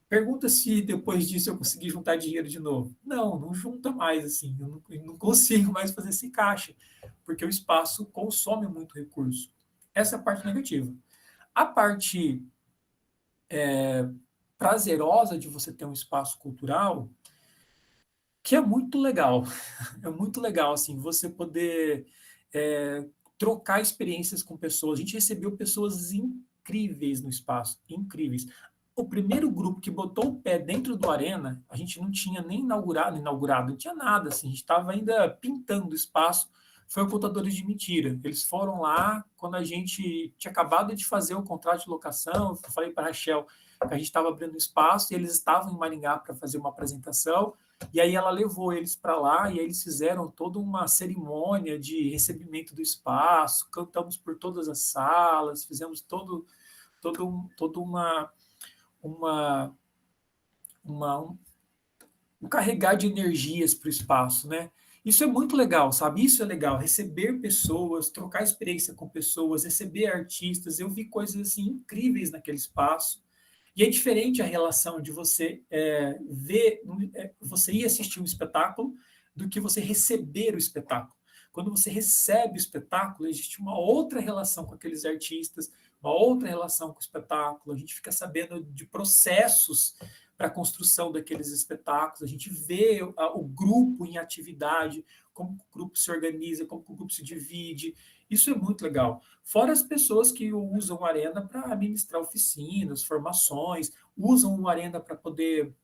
Pergunta se depois disso eu consegui juntar dinheiro de novo. Não junta mais, assim, eu não consigo mais fazer esse caixa, porque o espaço consome muito recurso. Essa é a parte negativa. A parte prazerosa de você ter um espaço cultural, que é muito legal, é muito legal, assim, você poder trocar experiências com pessoas. A gente recebeu pessoas incríveis no espaço, incríveis. O primeiro grupo que botou o pé dentro do Arena, a gente não tinha nem inaugurado, não tinha nada, assim, a gente estava ainda pintando o espaço, foi o Contadores de Mentira. Eles foram lá, quando a gente tinha acabado de fazer o contrato de locação, eu falei para a Rachel que a gente estava abrindo espaço, e eles estavam em Maringá para fazer uma apresentação, e aí ela levou eles para lá, e aí eles fizeram toda uma cerimônia de recebimento do espaço, cantamos por todas as salas, fizemos todo um carregar de energias para o espaço, né? Isso é muito legal, sabe? Isso é legal, receber pessoas, trocar experiência com pessoas, receber artistas. Eu vi coisas assim incríveis naquele espaço. E é diferente a relação de você você ir assistir um espetáculo do que você receber o espetáculo. Quando você recebe o espetáculo, existe uma outra relação com aqueles artistas, uma outra relação com o espetáculo. A gente fica sabendo de processos para a construção daqueles espetáculos, a gente vê o grupo em atividade, como o grupo se organiza, como o grupo se divide. Isso é muito legal. Fora as pessoas que usam o Arena para administrar oficinas, formações, usam o Arena para poder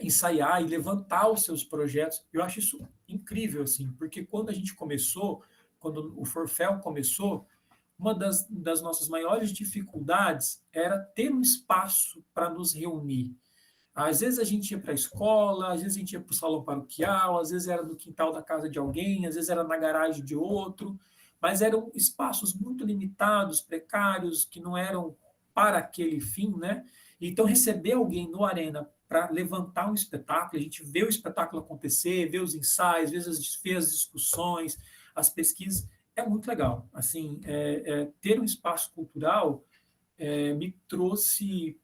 ensaiar e levantar os seus projetos. Eu acho isso incrível, assim, porque quando a gente começou, quando o Forfel começou, uma das nossas maiores dificuldades era ter um espaço para nos reunir. Às vezes a gente ia para a escola, às vezes a gente ia para o salão paroquial, às vezes era no quintal da casa de alguém, às vezes era na garagem de outro, mas eram espaços muito limitados, precários, que não eram para aquele fim, né? Então, receber alguém no Arena para levantar um espetáculo, a gente vê o espetáculo acontecer, vê os ensaios, vê as discussões, as pesquisas, é muito legal. Assim, ter um espaço cultural me trouxe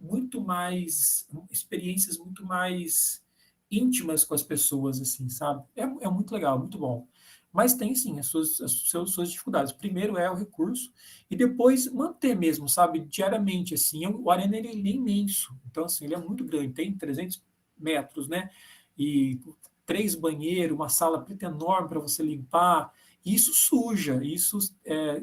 muito mais experiências muito mais íntimas com as pessoas, assim, sabe? É muito legal, muito bom. Mas tem, sim, as suas dificuldades. Primeiro é o recurso, e depois manter mesmo, sabe? Diariamente, assim. O Arena, ele é imenso. Então, assim, ele é muito grande. Tem 300 metros, né? E 3 banheiros, uma sala preta enorme para você limpar. Isso suja, isso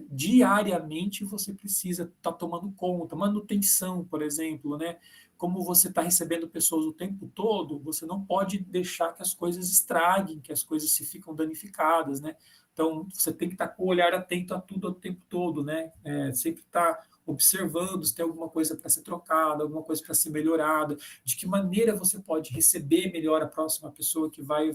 diariamente você precisa estar tomando conta. Manutenção, por exemplo, né? Como você está recebendo pessoas o tempo todo, você não pode deixar que as coisas estraguem, que as coisas se ficam danificadas, né? Então, você tem que estar com o olhar atento a tudo o tempo todo, né? Sempre estar observando se tem alguma coisa para ser trocada, alguma coisa para ser melhorada, de que maneira você pode receber melhor a próxima pessoa que vai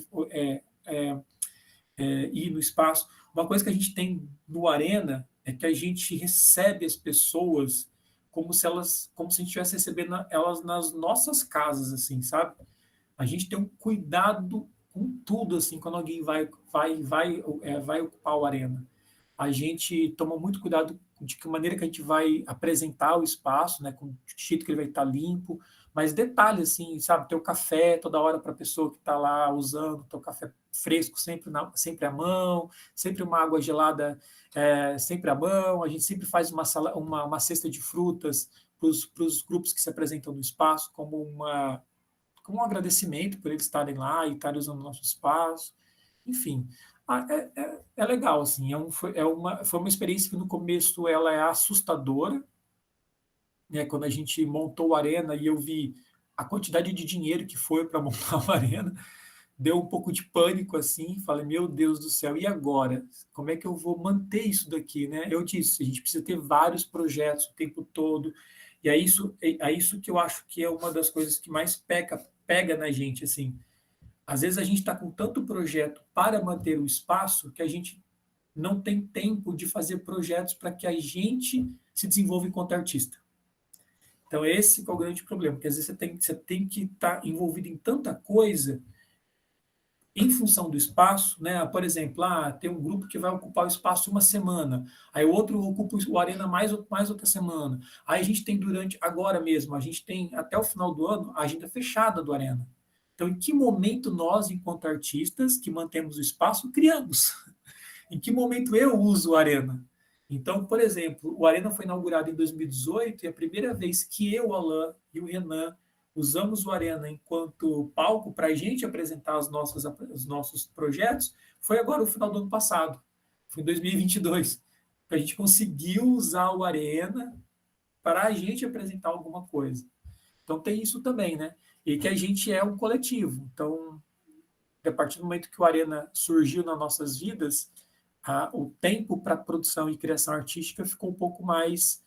ir no espaço. Uma coisa que a gente tem no Arena é que a gente recebe as pessoas como se a gente estivesse recebendo elas nas nossas casas, assim, sabe? A gente tem um cuidado com tudo, assim, quando alguém vai ocupar o Arena. A gente toma muito cuidado de que maneira que a gente vai apresentar o espaço, né, com o jeito que ele vai estar limpo, mas detalhe, assim, sabe, ter o café toda hora para a pessoa que está lá usando, ter o café fresco sempre à mão, sempre uma água gelada sempre à mão, a gente sempre faz uma cesta de frutas para os grupos que se apresentam no espaço, como um agradecimento por eles estarem lá e estarem usando o nosso espaço, enfim. É legal, assim, foi uma experiência que no começo ela é assustadora, né, quando a gente montou a Arena e eu vi a quantidade de dinheiro que foi para montar uma Arena, deu um pouco de pânico, assim, falei, meu Deus do céu, e agora? Como é que eu vou manter isso daqui, né? Eu disse, a gente precisa ter vários projetos o tempo todo, e é isso que eu acho que é uma das coisas que mais pega na gente, assim. Às vezes a gente está com tanto projeto para manter o espaço que a gente não tem tempo de fazer projetos para que a gente se desenvolva enquanto artista. Então, esse é o grande problema, porque às vezes você tem que estar envolvido em tanta coisa em função do espaço, né? Por exemplo, tem um grupo que vai ocupar o espaço uma semana, aí o outro ocupa o Arena mais outra semana. Aí a gente tem agora mesmo, a gente tem até o final do ano a agenda fechada do Arena. Então, em que momento nós, enquanto artistas que mantemos o espaço, criamos? Em que momento eu uso o Arena? Então, por exemplo, o Arena foi inaugurado em 2018 e a primeira vez que eu, o Alan e o Renan usamos o Arena enquanto palco para a gente apresentar os nossos projetos foi agora no final do ano passado, foi em 2022, que a gente conseguiu usar o Arena para a gente apresentar alguma coisa. Então tem isso também, né? E que a gente é um coletivo. Então, a partir do momento que o Arena surgiu nas nossas vidas, o tempo para produção e criação artística ficou um pouco mais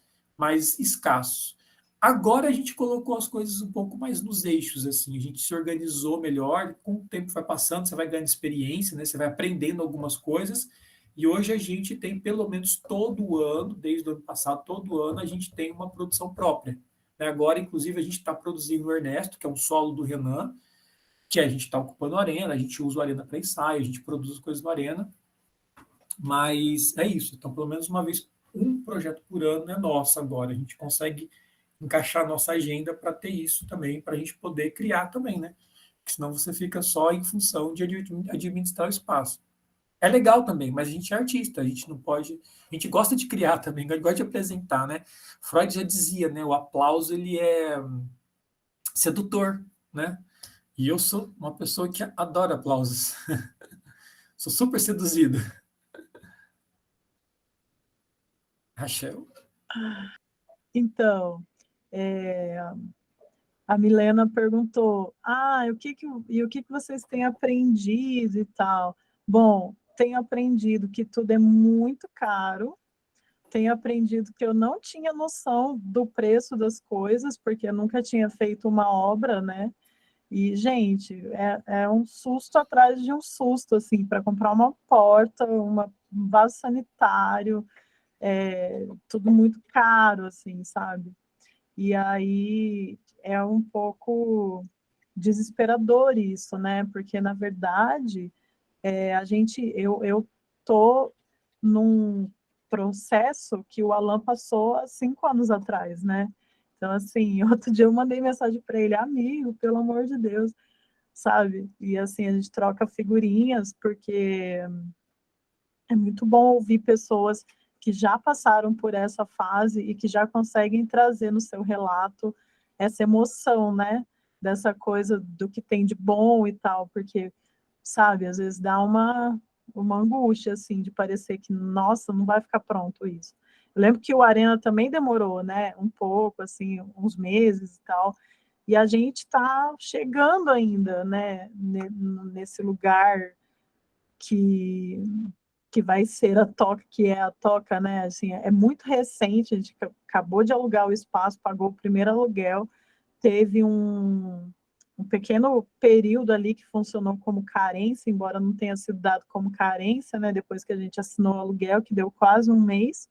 escasso. Agora a gente colocou as coisas um pouco mais nos eixos, assim, a gente se organizou melhor, com o tempo vai passando, você vai ganhando experiência, né? Você vai aprendendo algumas coisas, e hoje a gente tem, pelo menos todo ano, desde o ano passado, todo ano, a gente tem uma produção própria. Né? Agora, inclusive, a gente está produzindo o Ernesto, que é um solo do Renan, que a gente está ocupando a Arena, a gente usa o Arena para ensaio, a gente produz coisas no Arena, mas é isso. Então, pelo menos uma vez, um projeto por ano é nosso agora. A gente consegue encaixar a nossa agenda para ter isso também, para a gente poder criar também, né? Porque senão você fica só em função de administrar o espaço. É legal também, mas a gente é artista, a gente não pode. A gente gosta de criar também, gosta de apresentar, né? Freud já dizia, né? O aplauso ele é sedutor, né? E eu sou uma pessoa que adora aplausos. Sou super seduzido. Rachel. Então, a Milena perguntou, o que vocês têm aprendido e tal? Bom, tenho aprendido que tudo é muito caro, tenho aprendido que eu não tinha noção do preço das coisas, porque eu nunca tinha feito uma obra, né? E, gente, é um susto atrás de um susto, assim, para comprar uma porta, um vaso sanitário, tudo muito caro, assim, sabe? E aí é um pouco desesperador isso, né? Porque, na verdade, eu tô num processo que o Alan passou há 5 anos atrás, né? Então, assim, outro dia eu mandei mensagem para ele, amigo, pelo amor de Deus, sabe? E assim, a gente troca figurinhas, porque é muito bom ouvir pessoas que já passaram por essa fase e que já conseguem trazer no seu relato essa emoção, né? Dessa coisa do que tem de bom e tal, porque, sabe, às vezes dá uma angústia, assim, de parecer que, nossa, não vai ficar pronto isso. Eu lembro que o Arena também demorou, né? Um pouco, assim, uns meses e tal. E a gente está chegando ainda, né? Nesse lugar que que vai ser a toca, que é a toca, né? Assim, é muito recente, a gente acabou de alugar o espaço, pagou o primeiro aluguel, teve um pequeno período ali que funcionou como carência, embora não tenha sido dado como carência, né? Depois que a gente assinou o aluguel, que deu quase um mês.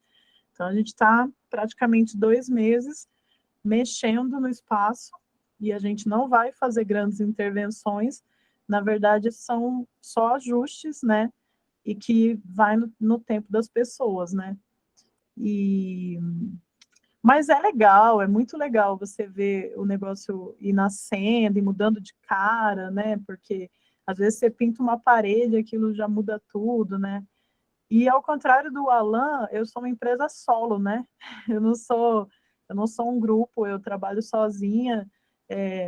Então, a gente está praticamente 2 meses mexendo no espaço e a gente não vai fazer grandes intervenções. Na verdade, são só ajustes, né? E que vai no tempo das pessoas, né? E, mas é legal, é muito legal você ver o negócio ir nascendo e mudando de cara, né? Porque às vezes você pinta uma parede, aquilo já muda tudo, né? E ao contrário do Alan, eu sou uma empresa solo, né? Eu não sou um grupo, eu trabalho sozinha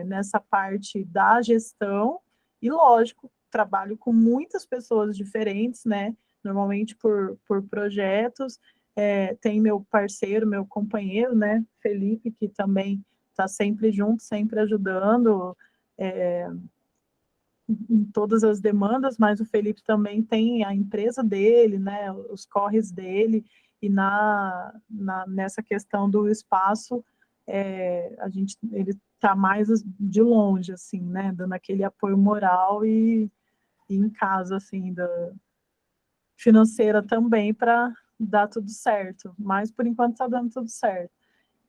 nessa parte da gestão e, lógico, trabalho com muitas pessoas diferentes, né? Normalmente por projetos. Tem meu parceiro, meu companheiro, né? Felipe, que também está sempre junto, sempre ajudando. É, em todas as demandas, mas o Felipe também tem a empresa dele, né, os corres dele, e nessa questão do espaço, ele está mais de longe, assim, né, dando aquele apoio moral e em casa, assim, financeira também para dar tudo certo, mas por enquanto está dando tudo certo.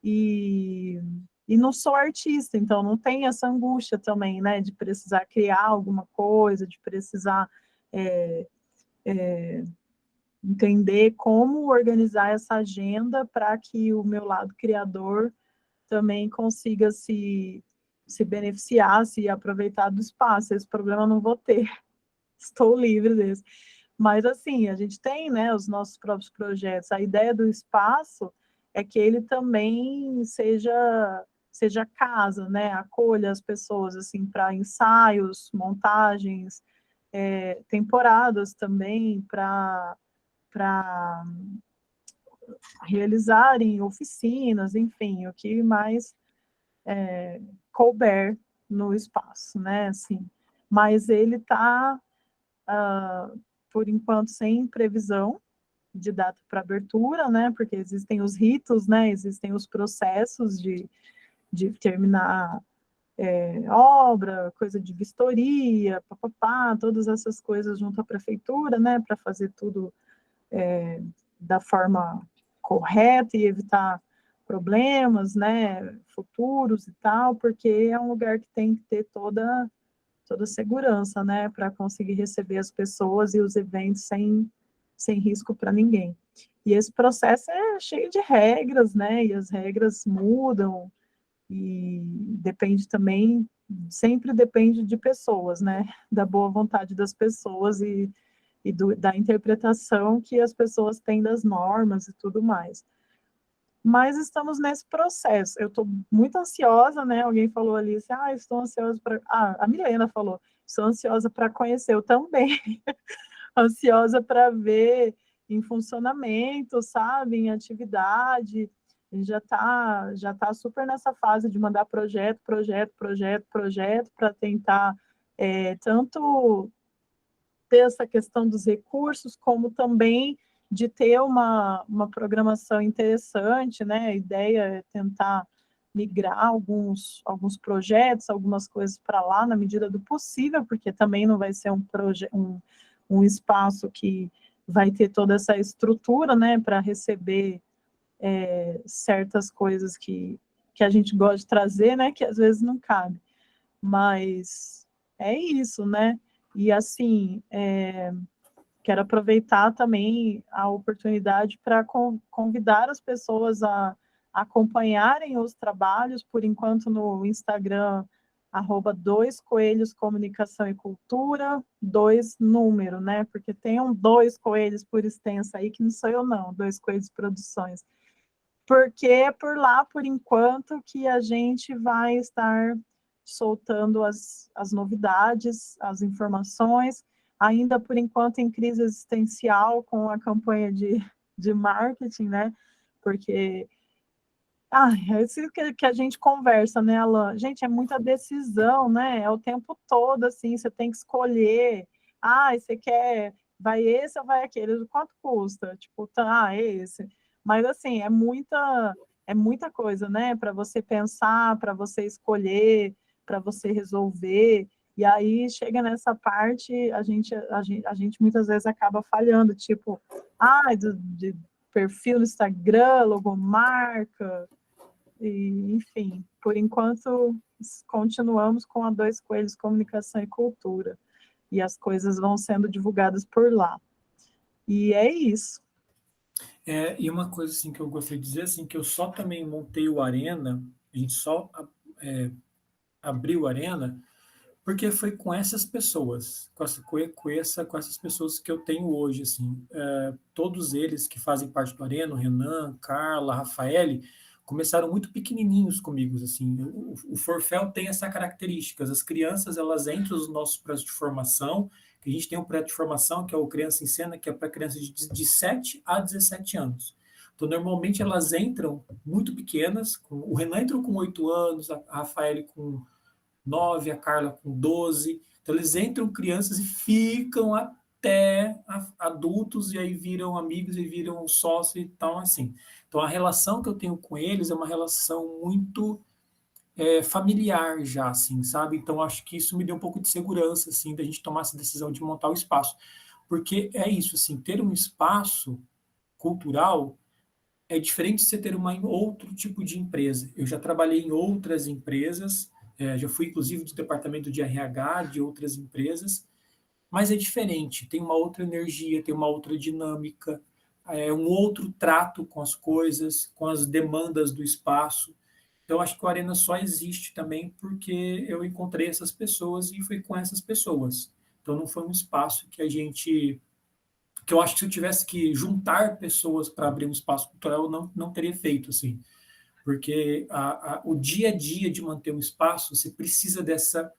E não sou artista, então não tem essa angústia também, né, de precisar criar alguma coisa, de precisar entender como organizar essa agenda para que o meu lado criador também consiga se beneficiar, se aproveitar do espaço. Esse problema eu não vou ter, estou livre desse. Mas, assim, a gente tem, né, os nossos próprios projetos. A ideia do espaço é que ele também seja casa, né, acolha as pessoas, assim, para ensaios, montagens, temporadas também, para realizarem oficinas, enfim, o que mais couber no espaço, né, assim. Mas ele está, por enquanto, sem previsão de data para abertura, né, porque existem os ritos, né, existem os processos de terminar obra, coisa de vistoria, papapá, todas essas coisas junto à prefeitura, né, para fazer tudo da forma correta e evitar problemas, né, futuros e tal, porque é um lugar que tem que ter toda segurança, né, para conseguir receber as pessoas e os eventos sem risco para ninguém. E esse processo é cheio de regras, né, e as regras mudam, e depende também, sempre depende de pessoas, né, da boa vontade das pessoas e da interpretação que as pessoas têm das normas e tudo mais. Mas estamos nesse processo. Eu estou muito ansiosa, né? Alguém falou ali assim, estou ansiosa para... a Milena falou, estou ansiosa para conhecer. Eu também. Ansiosa para ver em funcionamento, sabe? Em atividade. A gente já tá super nessa fase de mandar projeto, para tentar tanto ter essa questão dos recursos, como também de ter uma programação interessante, né? A ideia é tentar migrar alguns projetos, algumas coisas para lá, na medida do possível, porque também não vai ser um espaço que vai ter toda essa estrutura, né, para receber certas coisas que a gente gosta de trazer, né, que às vezes não cabe. Mas é isso, né? E assim, quero aproveitar também a oportunidade para convidar as pessoas a acompanharem os trabalhos, por enquanto no Instagram, @2coelhos Comunicação e Cultura, 2 número, né? Porque tem 2 coelhos por extenso aí, que não sou eu não, 2 Coelhos Produções. Porque é por lá, por enquanto, que a gente vai estar soltando as novidades, as informações, ainda por enquanto em crise existencial com a campanha de marketing, né? Porque é isso que a gente conversa, né, Alan? Gente, é muita decisão, né? É o tempo todo, assim, você tem que escolher. Você quer, vai esse ou vai aquele? Quanto custa? Tipo, esse. Mas, assim, é muita coisa, né? Para você pensar, para você escolher, para você resolver. E aí, chega nessa parte, a gente muitas vezes acaba falhando, tipo, de perfil no Instagram, logomarca, e, enfim, por enquanto, continuamos com a 2 Coelhos Comunicação e Cultura, e as coisas vão sendo divulgadas por lá. E é isso. E uma coisa assim que eu gostaria de dizer, assim, que eu só também montei o Arena, a gente só abriu o Arena, porque foi com essas pessoas, com essas pessoas que eu tenho hoje, assim, todos eles que fazem parte do Arena, o Renan, Carla, Rafael, começaram muito pequenininhos comigo, assim. O Forfel tem essa característica, as crianças, elas entram nos nossos projetos de formação, que a gente tem um projeto de formação, que é o Criança em Cena, que é para crianças de 7 a 17 anos. Então, normalmente, elas entram muito pequenas, o Renan entrou com 8 anos, a Rafael com 9, a Carla com 12. Então, eles entram crianças e ficam até adultos, e aí viram amigos e viram sócios e tal, assim. Então, a relação que eu tenho com eles é uma relação muito familiar já, assim, sabe? Então, acho que isso me deu um pouco de segurança, assim, da gente tomar essa decisão de montar o espaço. porque é isso, assim, ter um espaço cultural é diferente de você ter outro tipo de empresa. Eu já trabalhei em outras empresas, já fui inclusive do departamento de RH de outras empresas, mas é diferente, tem uma outra energia, tem uma outra dinâmica, é um outro trato com as coisas, com as demandas do espaço. Então, acho que o Arena só existe também porque eu encontrei essas pessoas e fui com essas pessoas. Então, não foi um espaço que eu acho que se eu tivesse que juntar pessoas para abrir um espaço cultural, eu não teria feito assim, porque o dia a dia de manter um espaço, você precisa dessa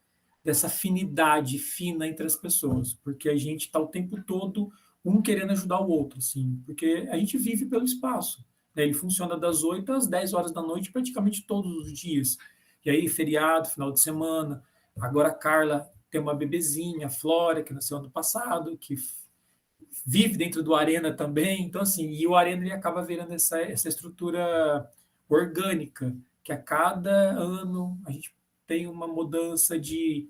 afinidade fina entre as pessoas, porque a gente está o tempo todo um querendo ajudar o outro, assim, porque a gente vive pelo espaço, né? Ele funciona das 8 às 10 horas da noite praticamente todos os dias, e aí feriado, final de semana, agora a Carla tem uma bebezinha, a Flora, que nasceu ano passado, que vive dentro do Arena também, então assim, e o Arena ele acaba virando essa estrutura orgânica, que a cada ano a gente tem uma mudança de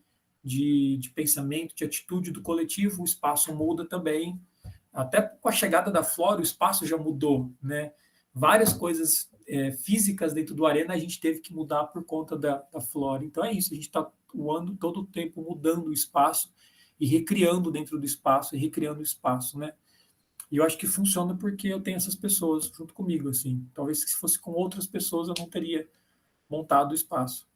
pensamento, de atitude do coletivo, o espaço muda também, até com a chegada da Flora, o espaço já mudou, né? Várias coisas físicas dentro do Arena a gente teve que mudar por conta da Flora, então é isso, a gente está o ano todo o tempo mudando o espaço e recriando dentro do espaço, e recriando o espaço, né? E eu acho que funciona porque eu tenho essas pessoas junto comigo, assim. Talvez se fosse com outras pessoas eu não teria montado o espaço.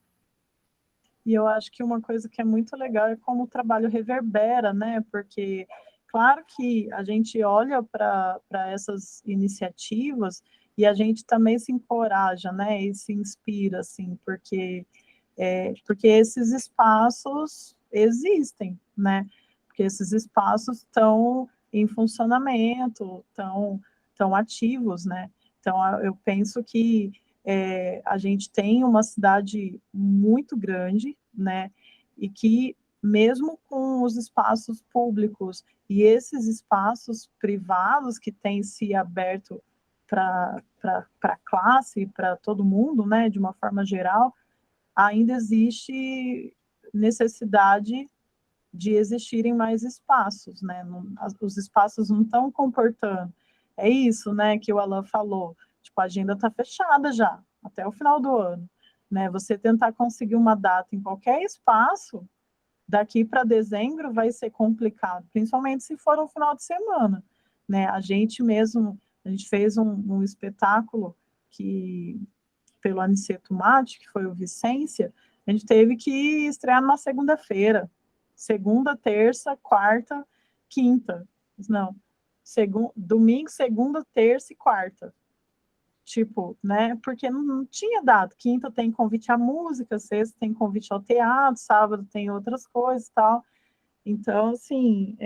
E eu acho que uma coisa que é muito legal é como o trabalho reverbera, né? Porque, claro que a gente olha para essas iniciativas e a gente também se encoraja, né? E se inspira, assim, porque esses espaços existem, né? Porque esses espaços estão em funcionamento, estão ativos, né? Então, eu penso que a gente tem uma cidade muito grande, né? E que, mesmo com os espaços públicos e esses espaços privados que têm se aberto para a classe, para todo mundo, né? De uma forma geral, ainda existe necessidade de existirem mais espaços, né? Os espaços não estão comportando. É isso, né, que o Alan falou. Tipo, a agenda está fechada já, até o final do ano. Né? Você tentar conseguir uma data em qualquer espaço, daqui para dezembro vai ser complicado, principalmente se for um final de semana. Né? A gente fez um espetáculo que pelo Aniceto Mate, que foi o Vicência, a gente teve que estrear numa segunda-feira. Segunda, terça, quarta, quinta. Não. Domingo, segunda, terça e quarta. Tipo, né? Porque não tinha dado. Quinta tem convite à música, sexta tem convite ao teatro, sábado tem outras coisas e tal. Então, assim,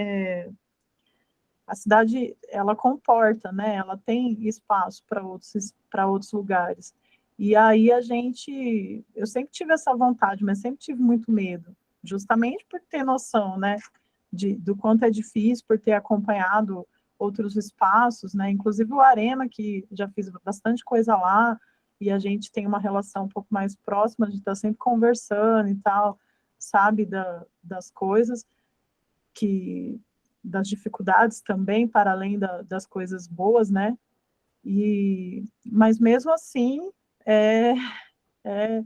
a cidade, ela comporta, né? Ela tem espaço para outros lugares. E aí eu sempre tive essa vontade, mas sempre tive muito medo, justamente por ter noção, né, do quanto é difícil, por ter acompanhado outros espaços, né, inclusive o Arena, que já fiz bastante coisa lá, e a gente tem uma relação um pouco mais próxima, a gente está sempre conversando e tal, sabe, das coisas, das dificuldades também, para além das coisas boas, né, mas mesmo assim, é, é,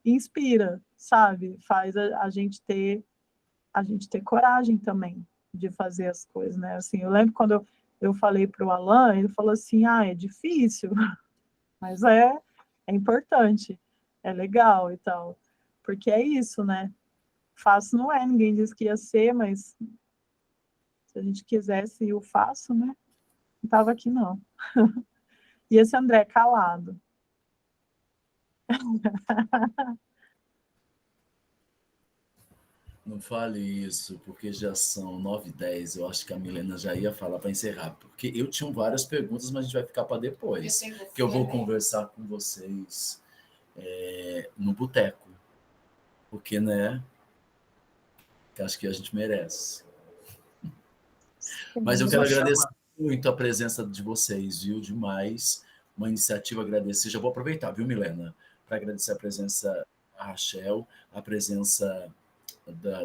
inspira, sabe? Faz a gente ter coragem também de fazer as coisas, né? Assim, eu lembro quando eu falei para o Alan, ele falou assim, é difícil, mas é importante, é legal e tal, porque é isso, né? Fácil não é, ninguém disse que ia ser, mas se a gente quisesse, eu faço, né? Não estava aqui, não. E esse André calado. Não fale isso, porque já são 9h10. Eu acho que a Milena já ia falar para encerrar, porque eu tinha várias perguntas, mas a gente vai ficar para depois. Que eu vou conversar com vocês no boteco. Porque, né? Que acho que a gente merece. Mas eu quero agradecer muito a presença de vocês, viu? Demais. Uma iniciativa agradecer. Já vou aproveitar, viu, Milena? Para agradecer a presença da Rachel, a presença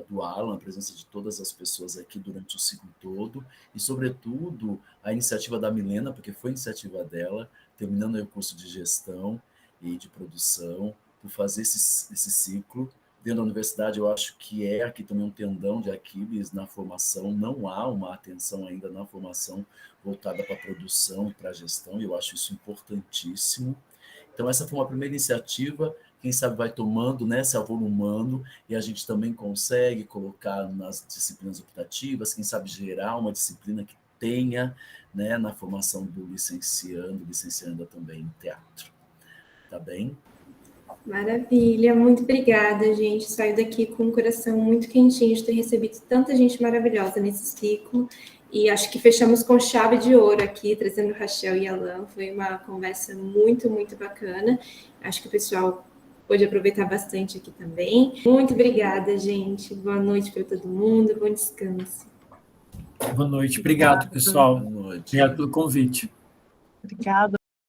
do Alan, a presença de todas as pessoas aqui durante o ciclo todo, e, sobretudo, a iniciativa da Milena, porque foi iniciativa dela, terminando aí o curso de gestão e de produção, por fazer esse ciclo. Dentro da universidade, eu acho que é aqui também um tendão de Aquiles na formação, não há uma atenção ainda na formação voltada para a produção e para a gestão, e eu acho isso importantíssimo. Então, essa foi uma primeira iniciativa, quem sabe vai tomando, né, se avolumando, e a gente também consegue colocar nas disciplinas optativas, quem sabe gerar uma disciplina que tenha, né, na formação do licencianda também em teatro. Tá bem? Maravilha, muito obrigada, gente. Saio daqui com o coração muito quentinho de ter recebido tanta gente maravilhosa nesse ciclo. E acho que fechamos com chave de ouro aqui, trazendo Rachel e Alan. Foi uma conversa muito, muito bacana. Acho que o pessoal pôde aproveitar bastante aqui também. Muito obrigada, gente. Boa noite para todo mundo. Bom descanso. Boa noite. Obrigado, pessoal. Boa noite. Obrigado pelo convite. Obrigada.